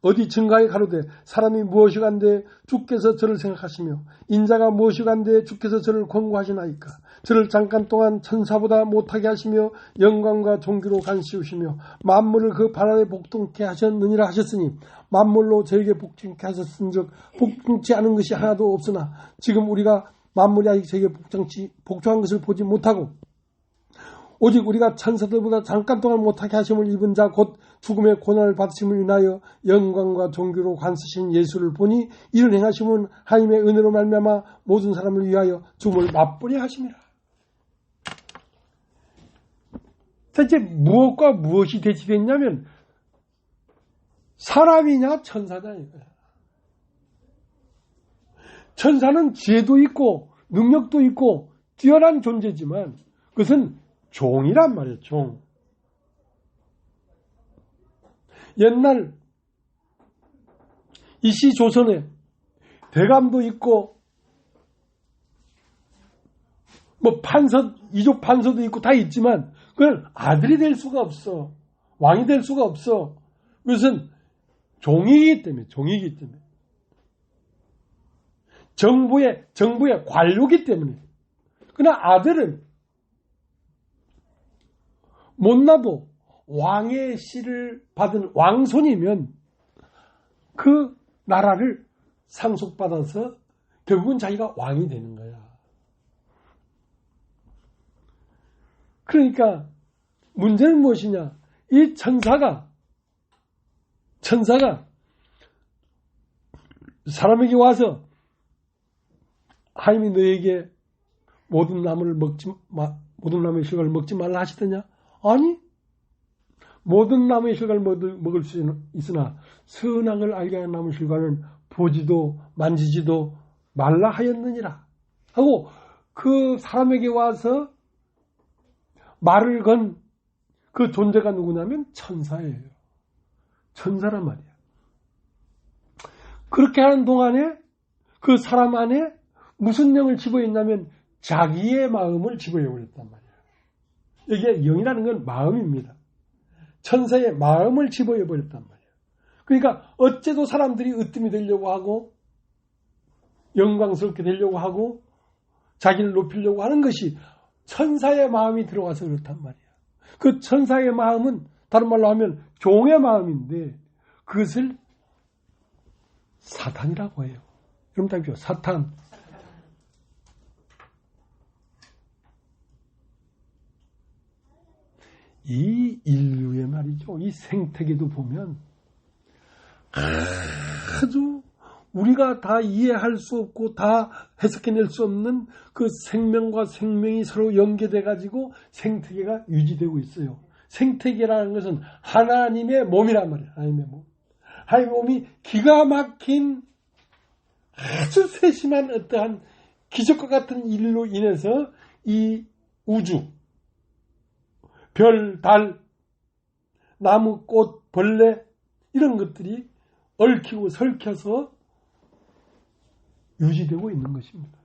어디 증가에 가로되 사람이 무엇이 간데 주께서 저를 생각하시며 인자가 무엇이 간데 주께서 저를 권고하시나이까. 저를 잠깐 동안 천사보다 못하게 하시며 영광과 존귀로 간시우시며 만물을 그 발 아래 복종케 하셨느니라 하셨으니 만물로 저에게 복종케 하셨은즉 복종치 않은 것이 하나도 없으나 지금 우리가 만물이 아직 저에게 복종한 것을 보지 못하고 오직 우리가 천사들보다 잠깐 동안 못하게 하심을 입은 자 곧 죽음의 고난을 받으심을 인하여 영광과 존귀로 관쓰신 예수를 보니 이를 행하심은 하나님의 은혜로 말미암아 모든 사람을 위하여 죽음을 맛보게 하심이라. 대체 무엇과 무엇이 대치됐냐면 사람이냐 천사냐 이거야. 천사는 지혜도 있고 능력도 있고 뛰어난 존재지만 그것은 종이란 말이에요. 종. 옛날 이시 조선에 대감도 있고 뭐 판서 이족 판서도 있고 다 있지만 그건 아들이 될 수가 없어. 왕이 될 수가 없어. 그것은 종이기 때문에 정부의 관료기 때문에. 그러나 아들은 못나도 왕의 씨를 받은 왕손이면 그 나라를 상속받아서 결국은 자기가 왕이 되는 거야. 그러니까 문제는 무엇이냐? 이 천사가 사람에게 와서 하나님이 너에게 모든 나무의 실과를 먹지 말라 하시더냐? 아니, 모든 나무의 실과를 먹을 수 있으나 선악을 알게 하는 나무의 실과는 보지도 만지지도 말라 하였느니라 하고 그 사람에게 와서 말을 건 그 존재가 누구냐면 천사예요. 천사란 말이야. 그렇게 하는 동안에 그 사람 안에 무슨 영을 집어있냐면 자기의 마음을 집어버렸단 말이야. 이게 영이라는 건 마음입니다. 천사의 마음을 집어버렸단 말이야. 그러니까 어째도 사람들이 으뜸이 되려고 하고 영광스럽게 되려고 하고 자기를 높이려고 하는 것이 천사의 마음이 들어가서 그렇단 말이야. 그 천사의 마음은 다른 말로 하면 종의 마음인데 그것을 사탄이라고 해요. 여러분 다 보죠. 사탄. 이 인류의 말이죠. 이 생태계도 보면 아주 우리가 다 이해할 수 없고 다 해석해낼 수 없는 그 생명과 생명이 서로 연계돼 가지고 생태계가 유지되고 있어요. 생태계라는 것은 하나님의 몸이란 말이에요. 하나님의 몸. 하나님의 몸이 기가 막힌 아주 세심한 어떠한 기적과 같은 일로 인해서 이 우주, 별, 달, 나무, 꽃, 벌레 이런 것들이 얽히고 설켜서 유지되고 있는 것입니다.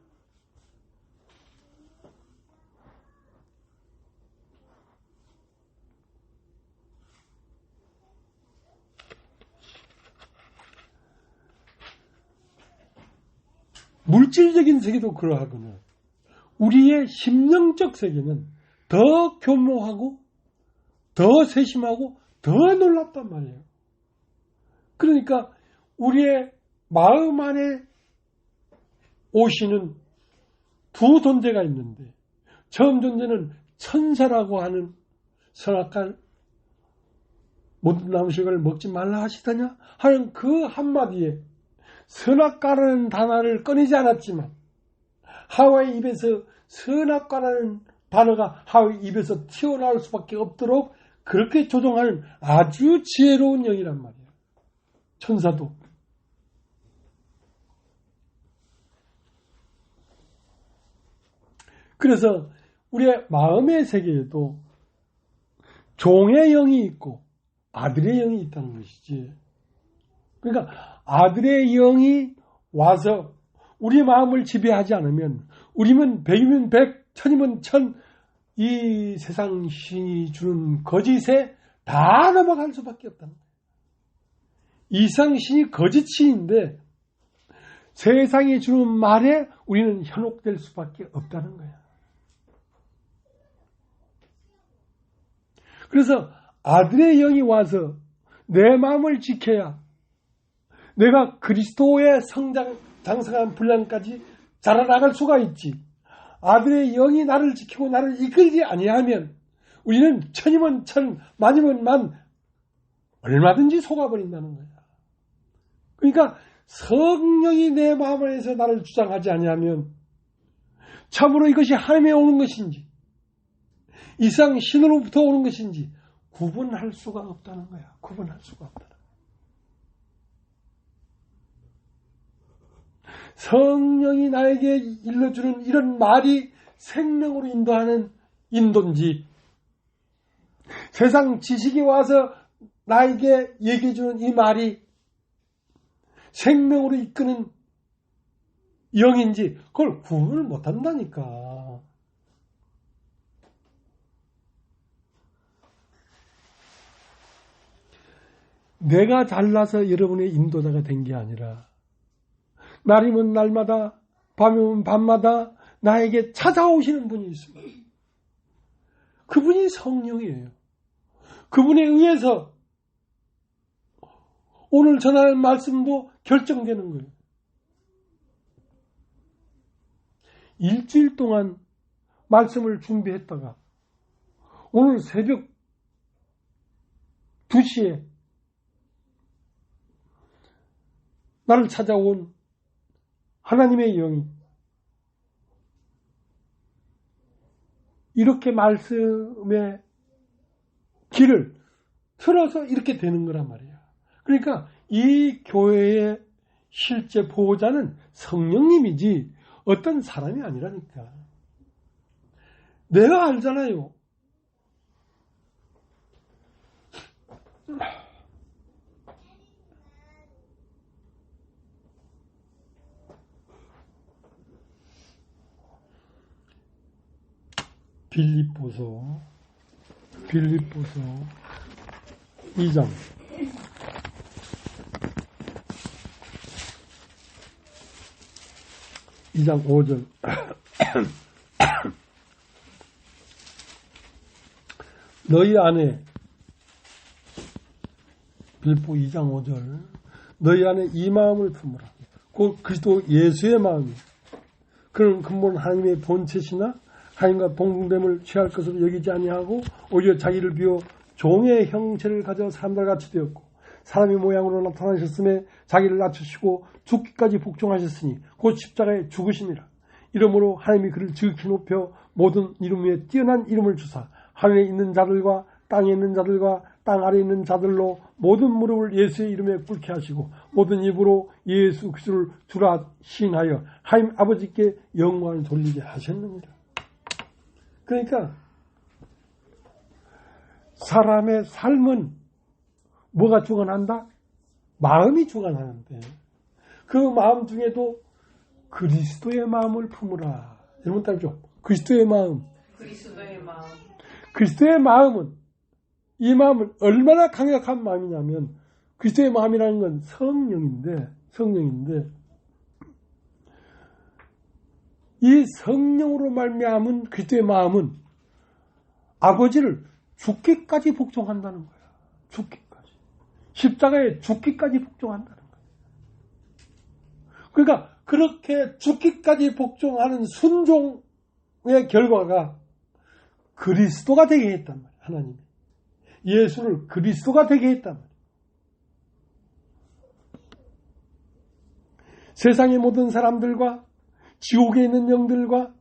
물질적인 세계도 그러하거나 우리의 심령적 세계는 더 교묘하고 더 세심하고 더 놀랍단 말이에요. 그러니까 우리의 마음 안에 오시는 두 존재가 있는데 처음 존재는 천사라고 하는 선악과 모든 나무 실과를 먹지 말라 하시더냐 하는 그 한마디에 선악과라는 단어를 꺼내지 않았지만 하와의 입에서 선악과라는 단어가 하와의 입에서 튀어나올 수밖에 없도록 그렇게 조종하는 아주 지혜로운 영이란 말이에요. 천사도. 그래서 우리의 마음의 세계에도 종의 영이 있고 아들의 영이 있다는 것이지. 그러니까 아들의 영이 와서 우리 마음을 지배하지 않으면 우리는 백이면 백, 천이면 천, 이 세상 신이 주는 거짓에 다 넘어갈 수밖에 없다는 거예요. 이 세상 신이 거짓인데 세상이 주는 말에 우리는 현혹될 수밖에 없다는 거야. 그래서 아들의 영이 와서 내 마음을 지켜야 내가 그리스도의 장성한 분량까지 자라나갈 수가 있지. 아들의 영이 나를 지키고 나를 이끌지 아니하면 우리는 천이면 천, 만이면 만 얼마든지 속아버린다는 거야. 그러니까 성령이 내 마음 안에서 나를 주장하지 아니하면 참으로 이것이 하나님에 오는 것인지 이상 신으로부터 오는 것인지 구분할 수가 없다는 거야. 구분할 수가 없다는 거야. 성령이 나에게 일러주는 이런 말이 생명으로 인도하는 인도인지 세상 지식이 와서 나에게 얘기해주는 이 말이 생명으로 이끄는 영인지 그걸 구분을 못한다니까. 내가 잘나서 여러분의 인도자가 된 게 아니라 날이면 날마다 밤이면 밤마다 나에게 찾아오시는 분이 있습니다. 그분이 성령이에요. 그분에 의해서 오늘 전하는 말씀도 결정되는 거예요. 일주일 동안 말씀을 준비했다가 오늘 새벽 2시에 나를 찾아온 하나님의 영이 이렇게 말씀의 길을 틀어서 이렇게 되는 거란 말이야. 그러니까 이 교회의 실제 보호자는 성령님이지 어떤 사람이 아니라니까. 내가 알잖아요. 빌립보서 2장 5절 너희 안에 빌립보 2장 5절 너희 안에 이 마음을 품으라. 곧 그리스도 예수의 마음이 그는 근본 하나님의 본체시나 하나님과 동등됨을 취할 것으로 여기지 아니하고 오히려 자기를 비워 종의 형체를 가져 사람들 같이 되었고 사람의 모양으로 나타나셨음에 자기를 낮추시고 죽기까지 복종하셨으니 곧 십자가에 죽으심이라. 이러므로 하나님이 그를 지극히 높여 모든 이름 위에 뛰어난 이름을 주사 하늘에 있는 자들과 땅에 있는 자들과 땅 아래에 있는 자들로 모든 무릎을 예수의 이름에 꿇게 하시고 모든 입으로 예수 그리스도를 주라 시인하여 하나님 아버지께 영광을 돌리게 하셨느니라. 그러니까 사람의 삶은 뭐가 주관한다? 마음이 주관하는데 그 마음 중에도 그리스도의 마음을 품으라. 여러분 따르죠? 그리스도의 마음. 그리스도의 마음은 이 마음은 얼마나 강력한 마음이냐면 그리스도의 마음이라는 건 성령인데 이 성령으로 말미암은 그리스도의 마음은 아버지를 죽기까지 복종한다는 거야. 죽기까지. 십자가에 죽기까지 복종한다는 거야. 그러니까 그렇게 죽기까지 복종하는 순종의 결과가 그리스도가 되게 했단 말이야. 하나님이. 예수를 그리스도가 되게 했단 말이야. 세상의 모든 사람들과 지옥에 있는 영들과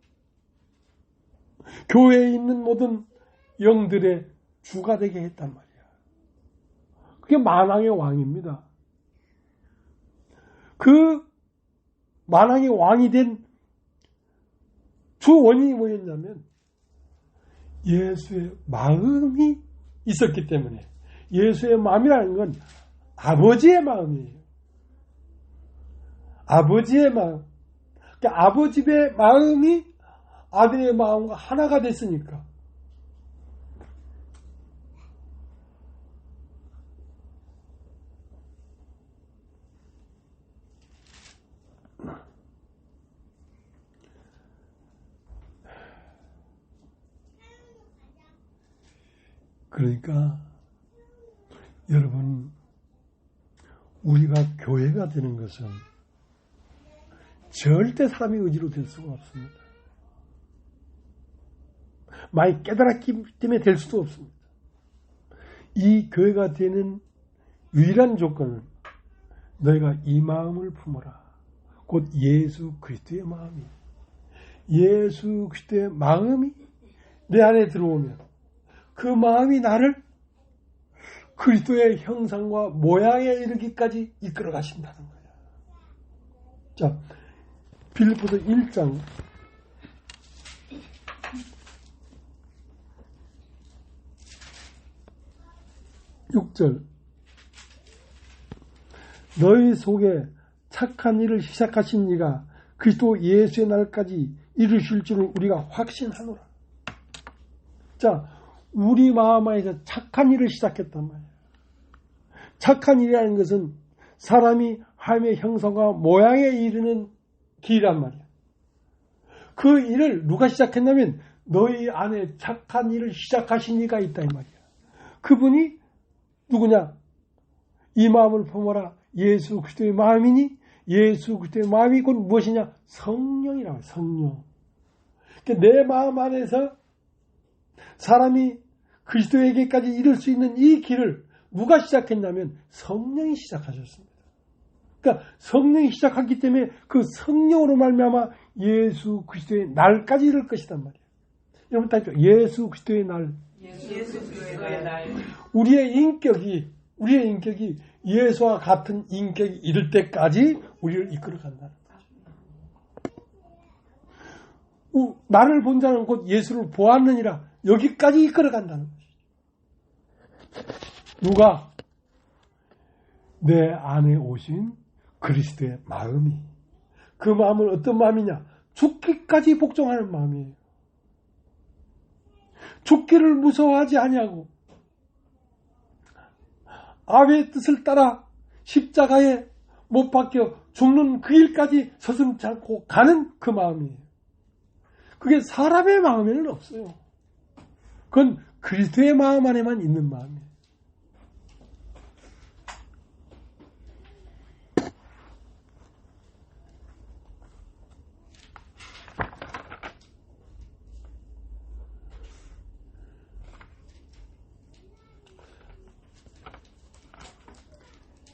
교회에 있는 모든 영들의 주가 되게 했단 말이야. 그게 만왕의 왕입니다. 그 만왕의 왕이 된 주 원인이 뭐였냐면 예수의 마음이 있었기 때문에 예수의 마음이라는 건 아버지의 마음이에요. 아버지의 마음. 그러니까 아버지의 마음이 아들의 마음과 하나가 됐으니까. 그러니까 여러분, 우리가 교회가 되는 것은 절대 사람의 의지로 될 수가 없습니다. 많이 깨달았기 때문에 될 수도 없습니다. 이 교회가 되는 유일한 조건은 너희가 이 마음을 품어라. 곧 예수 그리스도의 마음이. 예수 그리스도의 마음이 내 안에 들어오면 그 마음이 나를 그리스도의 형상과 모양에 이르기까지 이끌어 가신다는 거예요. 자, 빌립보서 1장 6절. 너희 속에 착한 일을 시작하신 이가 그리스도 예수의 날까지 이루실 줄을 우리가 확신하노라. 자, 우리 마음 안에서 착한 일을 시작했단 말이에요. 착한 일이라는 것은 사람이 하나님의 형상과 모양에 이르는 길이란 말이에요. 그 일을 누가 시작했냐면 너희 안에 착한 일을 시작하신 이가 있다 이 말이에요. 그분이 누구냐? 이 마음을 품어라. 예수 그리스도의 마음이니 예수 그리스도의 마음이 곧 무엇이냐? 성령이라고 해요. 성령. 그러니까 내 마음 안에서 사람이 그리스도에게까지 이룰 수 있는 이 길을 누가 시작했냐면 성령이 시작하셨습니다. 그러니까 성령이 시작했기 때문에 그 성령으로 말미암아 예수 그리스도의 날까지 이룰 것이란 말이에요. 여러분 다 있죠? 예수 그리스도의 날.
예수 그리스도의 날.
우리의 인격이 예수와 같은 인격이 이룰 때까지 우리를 이끌어 간다는 거죠. 나를 본 자는 곧 예수를 보았느니라. 여기까지 이끌어 간다는 것이죠. 누가? 내 안에 오신 그리스도의 마음이. 그 마음은 어떤 마음이냐? 죽기까지 복종하는 마음이에요. 죽기를 무서워하지 아니하고 아버지의 뜻을 따라 십자가에 못 박혀 죽는 그 일까지 서슴지 않고 가는 그 마음이에요. 그게 사람의 마음에는 없어요. 그건 그리스도의 마음 안에만 있는 마음이에요.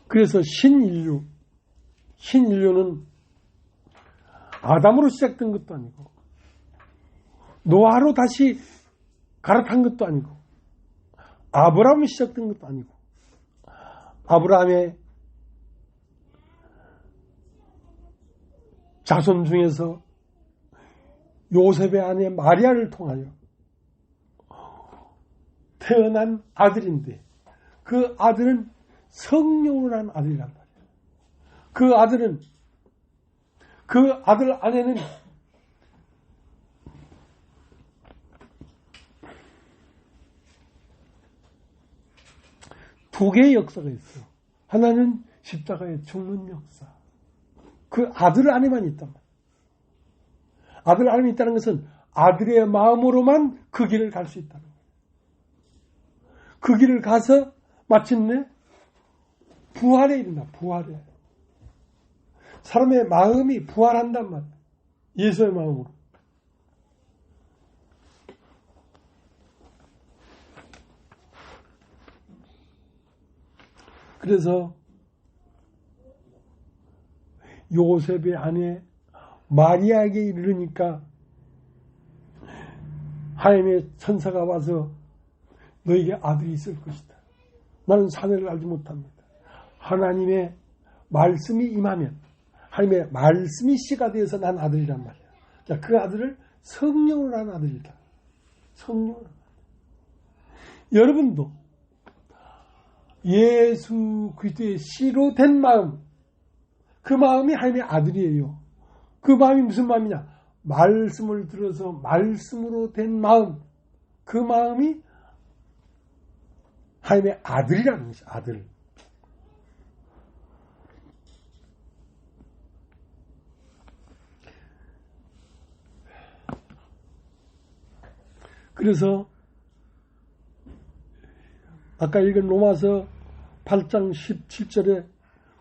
그래서 신인류는 아담으로 시작된 것도 아니고 노아로 다시 갈아탄 것도 아니고 아브라함이 시작된 것도 아니고 아브라함의 자손 중에서 요셉의 아내 마리아를 통하여 태어난 아들인데 그 아들은 성령으로 난 아들이란 말이에요. 그 아들 안에는 두 개의 역사가 있어요. 하나는 십자가에 죽는 역사. 그 아들 안에만 있단 말이에요. 아들 안에 있다는 것은 아들의 마음으로만 그 길을 갈 수 있다는 거예요. 그 길을 가서 마침내 부활에 이른다. 부활에. 사람의 마음이 부활한단 말이에요. 예수의 마음으로. 그래서 요셉의 아내 마리아에게 이르니까 하나님의 천사가 와서 너에게 아들이 있을 것이다. 나는 사내를 알지 못합니다. 하나님의 말씀이 임하면 하나님의 말씀이 씨가 되어서 난 아들이란 말이야. 자, 그 아들을 성령으로 난 아들이다. 성령으로. 여러분도 예수 그리스도의 씨로 된 마음, 그 마음이 하나님의 아들이에요. 그 마음이 무슨 마음이냐? 말씀을 들어서 말씀으로 된 마음, 그 마음이 하나님의 아들이라는 것이 아들. 그래서 아까 읽은 로마서 8장 17절에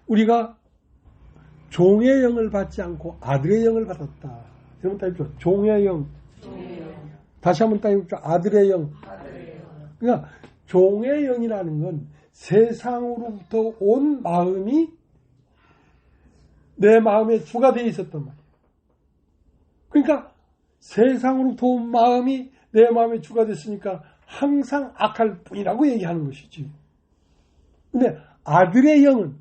우리가 종의 영을 받지 않고 아들의 영을 받았다. 여러분 따입죠. 종의 영. 다시 한번 따입죠. 아들의 영. 그러니까 종의 영이라는 건 세상으로부터 온 마음이 내 마음에 주가 되어 있었단 말이에요. 그러니까 세상으로부터 온 마음이 내 마음에 주가 됐으니까 항상 악할 뿐이라고 얘기하는 것이지. 근데 아들의 영은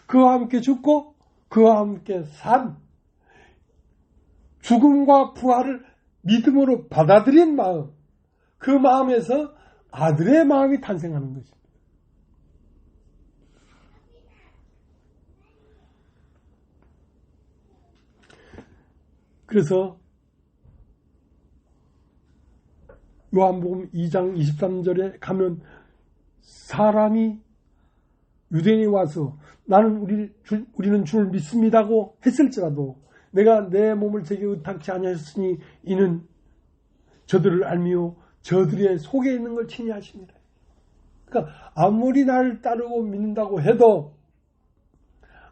그와 함께 죽고 그와 함께 산 죽음과 부활을 믿음으로 받아들인 마음, 그 마음에서 아들의 마음이 탄생하는 것입니다. 그래서 요한복음 2장 23절에 가면 사람이 유대인이 와서 나는 우리는 주를 믿습니다고 했을지라도 내가 내 몸을 제게 의탁지 아니하였으니 이는 저들을 알미요 저들의 속에 있는 걸 친히 하십니다. 그러니까 아무리 나를 따르고 믿는다고 해도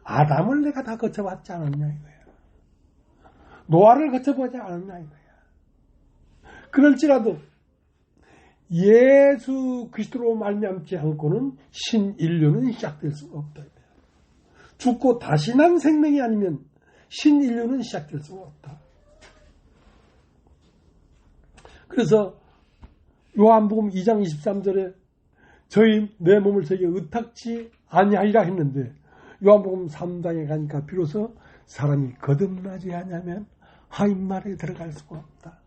아담을 내가 다 거쳐봤지 않았냐 이거야. 노아를 거쳐보지 않았냐 이거야. 그럴지라도 예수 그리스도로 말미암지 않고는 신인류는 시작될 수가 없다. 죽고 다시 난 생명이 아니면 신인류는 시작될 수가 없다. 그래서 요한복음 2장 23절에 저희 내 몸을 제게 의탁지 아니하리라 했는데 요한복음 3장에 가니까 비로소 사람이 거듭나지 않으면 하인말에 들어갈 수가 없다.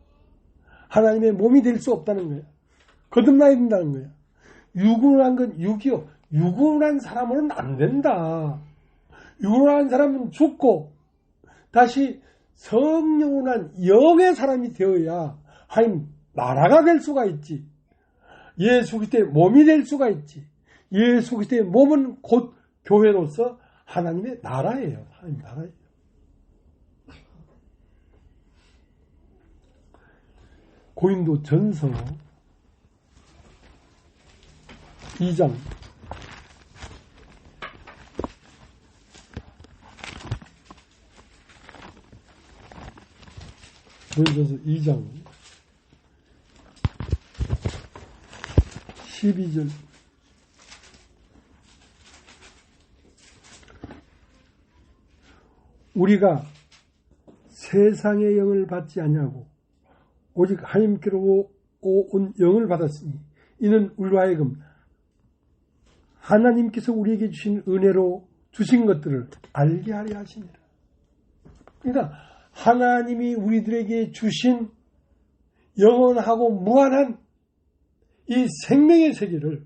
하나님의 몸이 될 수 없다는 거예요. 거듭나야 된다는 거예요. 육으로 한 건 육이요. 육으로 한 사람으로는 안 된다. 육으로 한 사람은 죽고 다시 성령으로 한 영의 사람이 되어야 하나님 나라가 될 수가 있지. 예수 그리스도의 몸이 될 수가 있지. 예수 그리스도의 몸은 곧 교회로서 하나님의 나라예요. 하나님 나라예요. 고린도 전서 2장 12절 우리가 세상의 영을 받지 아니하고 오직 하나님께로 온 영을 받았으니 이는 우리로 하여금 하나님께서 우리에게 주신 은혜로 주신 것들을 알게 하려 하시니라. 그러니까 하나님이 우리들에게 주신 영원하고 무한한 이 생명의 세계를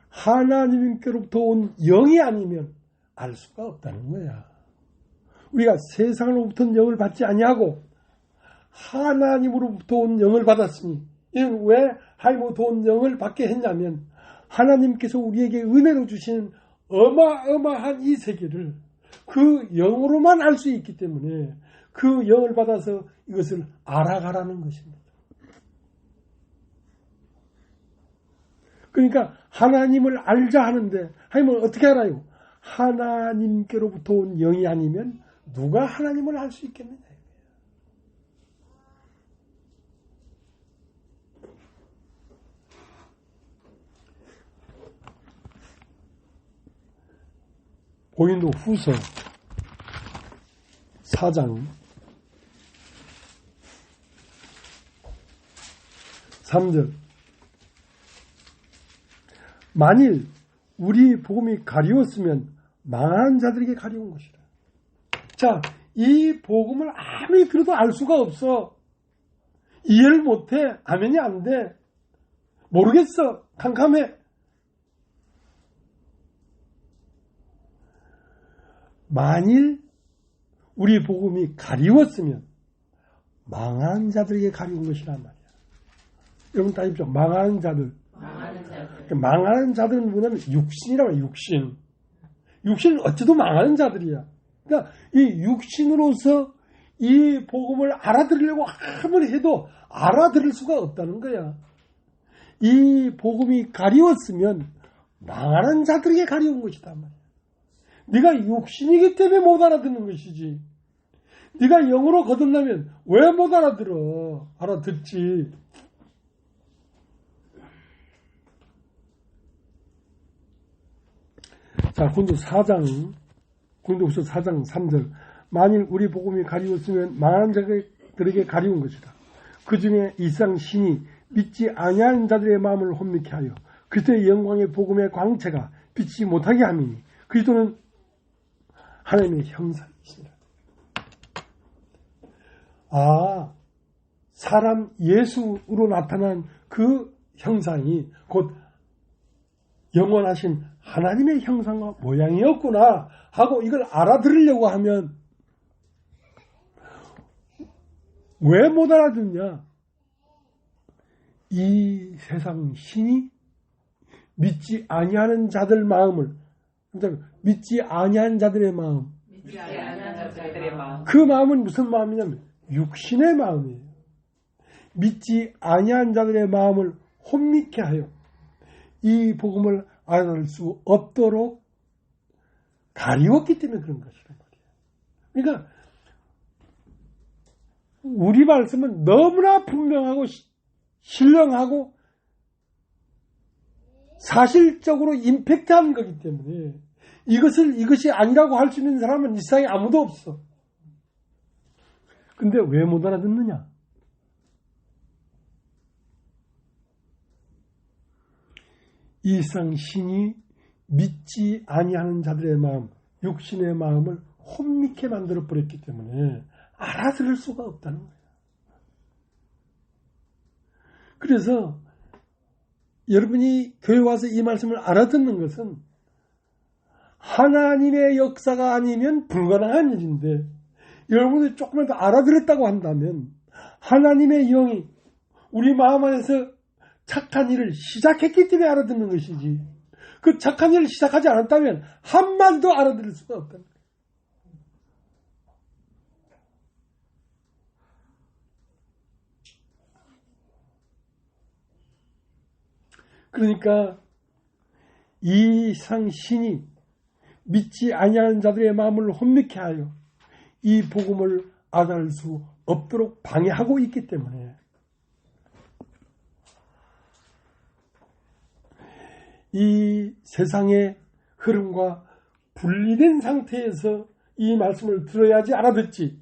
하나님께로부터 온 영이 아니면 알 수가 없다는 거야. 우리가 세상으로부터 영을 받지 아니하고 하나님으로부터 온 영을 받았으니 이는 왜 하나님으로부터 온 영을 받게 했냐면 하나님께서 우리에게 은혜로 주신 어마어마한 이 세계를 그 영으로만 알 수 있기 때문에 그 영을 받아서 이것을 알아가라는 것입니다. 그러니까 하나님을 알자 하는데 하나님을 어떻게 알아요? 하나님께로부터 온 영이 아니면 누가 하나님을 알 수 있겠느냐. 고린도 후서 4장 3절 만일 우리 복음이 가리웠으면 망한 자들에게 가리운 것이라. 자, 이 복음을 아무리 들어도 알 수가 없어. 이해를 못해. 아멘이 안 돼. 모르겠어. 캄캄해. 만일 우리 복음이 가리웠으면 망한 자들에게 가리운 것이란 말이야. 여러분 따집시오. 망하는 자들. 망하는 자들은 뭐냐면 육신이라고 해요. 육신. 육신은 어찌도 망하는 자들이야. 그러니까 이 육신으로서 이 복음을 알아들으려고 아무리 해도 알아들을 수가 없다는 거야. 이 복음이 가리웠으면 망하는 자들에게 가리운 것이다 말이야. 네가 육신이기 때문에 못 알아듣는 것이지. 네가 영으로 거듭나면 왜 못 알아들어? 알아듣지. 자, 고린도후서 4장 3절. 만일 우리 복음이 가리웠으면 망하는 자들에게 가리운 것이다. 그 중에 이상 신이 믿지 아니하는 자들의 마음을 혼미케 하여 그리스도의 영광의 복음의 광채가 비치지 못하게 함이니 그리스도는 하나님의 형상이시니라. 아, 사람 예수로 나타난 그 형상이 곧 영원하신 하나님의 형상과 모양이었구나 하고 이걸 알아들으려고 하면 왜 못 알아듣냐? 이 세상 신이 믿지 아니하는 자들 마음을, 믿지 아니하는 자들의 마음, 그 마음은 무슨 마음이냐면 육신의 마음이에요. 믿지 아니한 자들의 마음을 혼미케 하여 이 복음을 알아낼 수 없도록 가리웠기 때문에 그런 것이란 말이에요. 그러니까 우리 말씀은 너무나 분명하고 신령하고 사실적으로 임팩트한 거기 때문에 이것이 아니라고 할 수 있는 사람은 이 세상에 아무도 없어. 근데 왜 못 알아듣느냐? 이 세상 신이 믿지 아니하는 자들의 마음, 육신의 마음을 혼미케 만들어 버렸기 때문에 알아들을 수가 없다는 거예요. 그래서 여러분이 교회 와서 이 말씀을 알아듣는 것은 하나님의 역사가 아니면 불가능한 일인데 여러분이 조금만 더 알아들었다고 한다면 하나님의 영이 우리 마음 안에서 착한 일을 시작했기 때문에 알아듣는 것이지 그 착한 일을 시작하지 않았다면 한마디도 알아들을 수가 없다는 거예요. 그러니까 이 상신이 믿지 아니하는 자들의 마음을 혼미케 하여 이 복음을 알아낼 수 없도록 방해하고 있기 때문에 이 세상의 흐름과 분리된 상태에서 이 말씀을 들어야지 알아듣지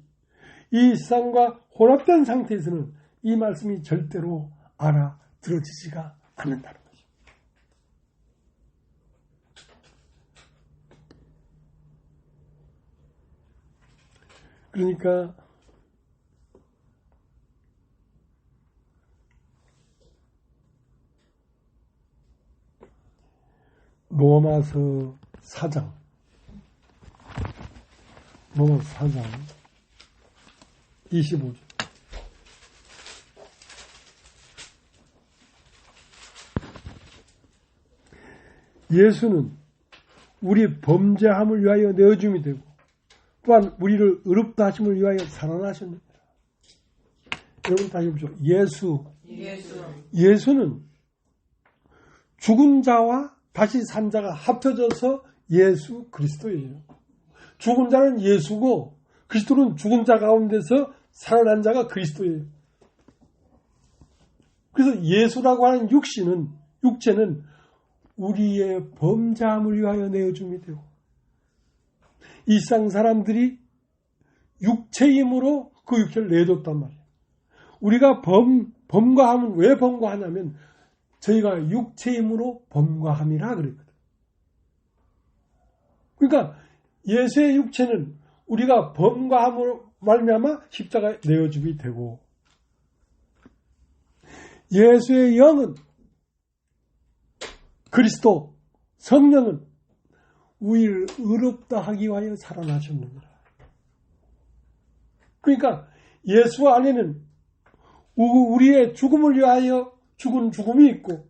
이 세상과 혼합된 상태에서는 이 말씀이 절대로 알아들어지지가 않는다는 거죠. 그러니까 로마서 4장 25절 예수는 우리 범죄함을 위하여 내어줌이 되고 또한 우리를 의롭다 하심을 위하여 살아나셨느니라. 여러분 다시 보십시오. 예수는 죽은 자와 다시 산 자가 합쳐져서 예수 그리스도예요. 죽은 자는 예수고 그리스도는 죽은 자 가운데서 살아난 자가 그리스도예요. 그래서 예수라고 하는 육체는 우리의 범죄함을 위하여 내어줌이 되고 이 세상 사람들이 육체임으로 그 육체를 내줬단 말이에요. 우리가 범과함은 왜 범과하냐면 저희가 육체임으로 범과함이라 그랬거든. 그러니까 예수의 육체는 우리가 범과함으로 말미암아 십자가에 내어줌이 되고 예수의 영은, 그리스도 성령은 우리를 의롭다 하기 위하여 살아나셨느니라. 그러니까 예수 안에는 우리의 죽음을 위하여 죽은 죽음이 있고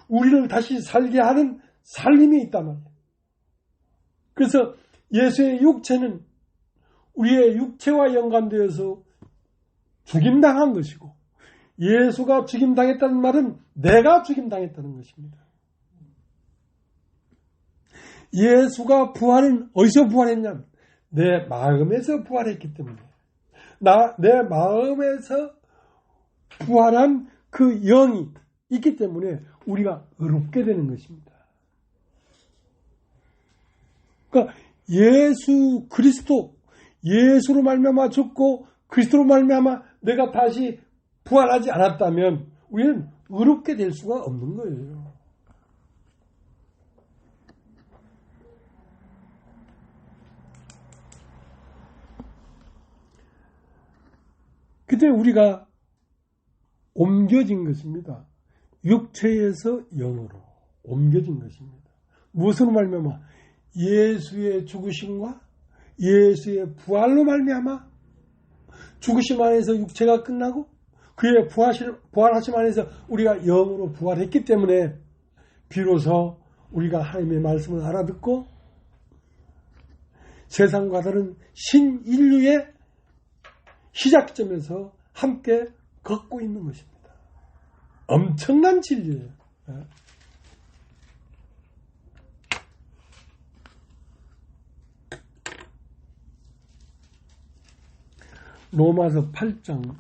우리를 다시 살게 하는 살림이 있단 말이에요. 그래서 예수의 육체는 우리의 육체와 연관되어서 죽임당한 것이고 예수가 죽임당했다는 말은 내가 죽임당했다는 것입니다. 예수가 부활은 어디서 부활했냐면 내 마음에서 부활했기 때문에 내 마음에서 부활한 그 영이 있기 때문에 우리가 의롭게 되는 것입니다. 그러니까 예수 그리스도 예수로 말미암아 죽고 그리스도로 말미암아 내가 다시 부활하지 않았다면 우리는 의롭게 될 수가 없는 거예요. 그때 우리가 옮겨진 것입니다. 육체에서 영으로 옮겨진 것입니다. 무엇으로 말미암아? 예수의 죽으심과 예수의 부활로 말미암아 죽으심 안에서 육체가 끝나고 그의 부활하심 안에서 우리가 영으로 부활했기 때문에 비로소 우리가 하나님의 말씀을 알아듣고 세상과 다른 신인류의 시작점에서 함께 걷고 있는 것입니다. 엄청난 진리예요. 로마서 8장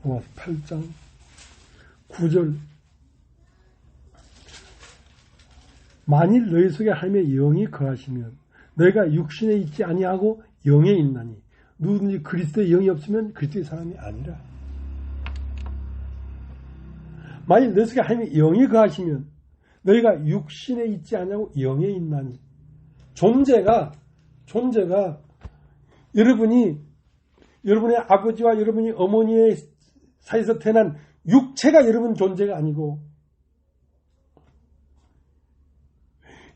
로마서 8장 9절 만일 너희 속에 하나님의 영이 거하시면 너희가 육신에 있지 아니하고 영에 있나니 누구든지 그리스도의 영이 없으면 그리스도의 사람이 아니라. 만일 너희 속에 하나님의 영이 거하시면 너희가 육신에 있지 아니하고 영에 있나니. 존재가 여러분의 아버지와 여러분이 어머니의 사이에서 태어난 육체가 여러분 존재가 아니고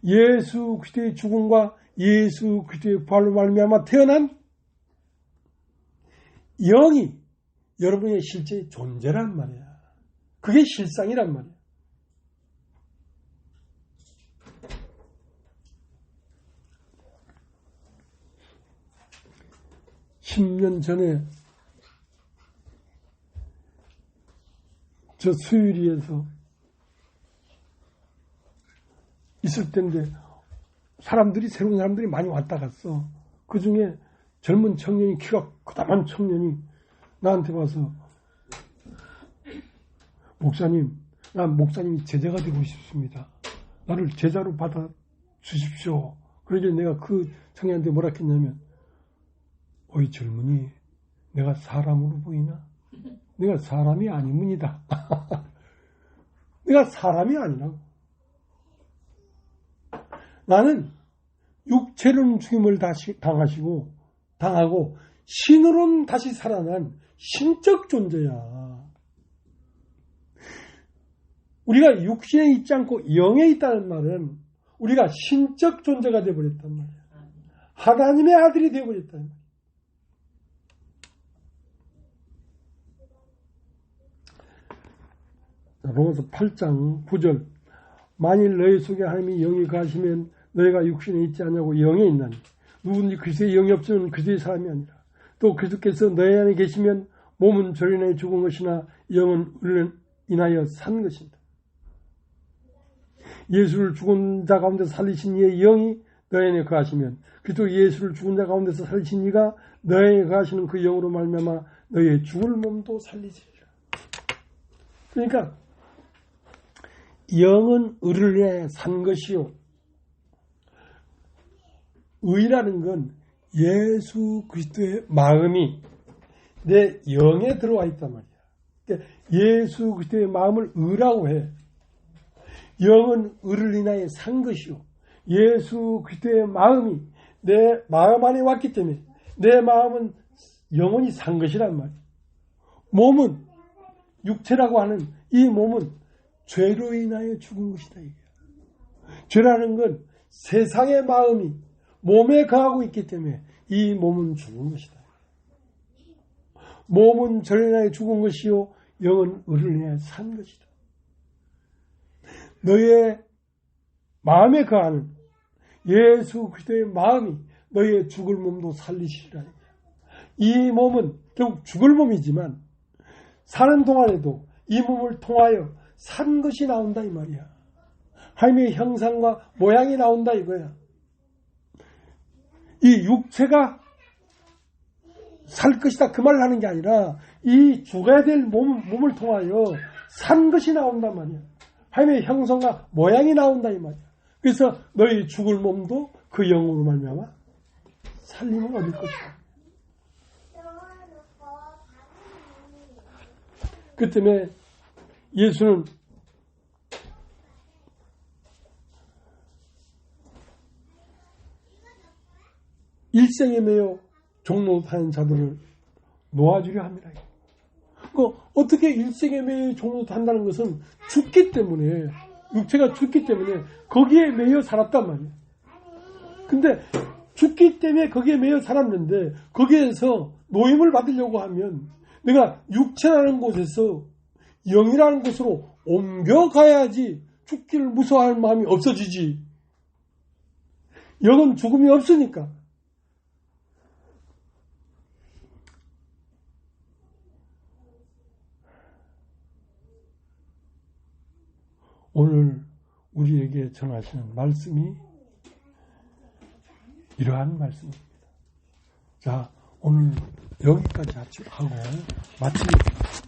예수 그리스도의 죽음과 예수 그리스도의 부활로 말미암아 태어난 영이 여러분의 실제 존재란 말이야. 그게 실상이란 말이야. (10년) 전에 저 수유리에서 있을 텐데 새로운 사람들이 많이 왔다 갔어. 그 중에 젊은 청년이, 키가 커다란 청년이 나한테 와서 목사님, 난 목사님이 제자가 되고 싶습니다. 나를 제자로 받아 주십시오. 그러길래 내가 그 청년한테 뭐라 했냐면, 어이 젊은이, 내가 사람으로 보이나? 내가 사람이 아니문이다. 내가 사람이 아니라고. 나는 육체로는 죽임을 당하고 신으로는 다시 살아난 신적 존재야. 우리가 육신에 있지 않고 영에 있다는 말은 우리가 신적 존재가 되어버렸단 말이야. 하나님의 아들이 되어버렸단 말이야. 로마서 8장 9절 만일 너희 속에 하나님의 영이 거하시면 너희가 육신에 있지 않냐고 영에 있나니 누구든지 그리스도의 영이 없으면 그리스도의 사람이 아니라. 또 그리스도께서 너희 안에 계시면 몸은 죄로 인하여 죽은 것이나 영은 의로 인하여 산 것입니다. 예수를 죽은 자 가운데서 살리신 이의 영이 너희 안에 거하시면 그리스도 예수를 죽은 자 가운데서 살리신 이가 너희 안에 거하시는 그 영으로 말미암아 너희의 죽을 몸도 살리시리라. 그러니까 영은 의를 위해 산 것이요. 의라는 건 예수 그리스도의 마음이 내 영에 들어와 있단 말이야. 그러니까 예수 그리스도의 마음을 의라고 해. 영은 의를 인하여 산 것이요. 예수 그리스도의 마음이 내 마음 안에 왔기 때문에 내 마음은 영원히 산 것이란 말이야. 몸은 육체라고 하는 이 몸은 죄로 인하여 죽은 것이다. 이게. 죄라는 건 세상의 마음이 몸에 거하고 있기 때문에 이 몸은 죽은 것이다. 몸은 죄로 인하여 죽은 것이요 영은 의를 인하여 산 것이다. 너의 마음에 거하는 예수 그리스도의 마음이 너의 죽을 몸도 살리시리라. 이 몸은 결국 죽을 몸이지만 사는 동안에도 이 몸을 통하여 산 것이 나온다 이 말이야. 하나님의 형상과 모양이 나온다 이거야. 이 육체가 살 것이다 그 말을 하는 게 아니라 이 죽어야 될 몸을 통하여 산 것이 나온단 말이야. 하나님의 형상과 모양이 나온다 이 말이야. 그래서 너희 죽을 몸도 그 영으로 말미암아 살림을 얻을 것이다. 그 때문에 예수는 일생에 매여 종노릇하는 자들을 놓아주려 합니다. 어떻게 일생에 매여 종노릇한다는 것은 죽기 때문에 육체가 죽기 때문에 거기에 매여 살았단 말이에요. 근데 죽기 때문에 거기에 매여 살았는데 거기에서 노임을 받으려고 하면 내가 육체라는 곳에서 영이라는 곳으로 옮겨가야지 죽기를 무서워할 마음이 없어지지. 영은 죽음이 없으니까. 오늘 우리에게 전하시는 말씀이 이러한 말씀입니다. 자, 오늘 여기까지 하고 마치겠습니다.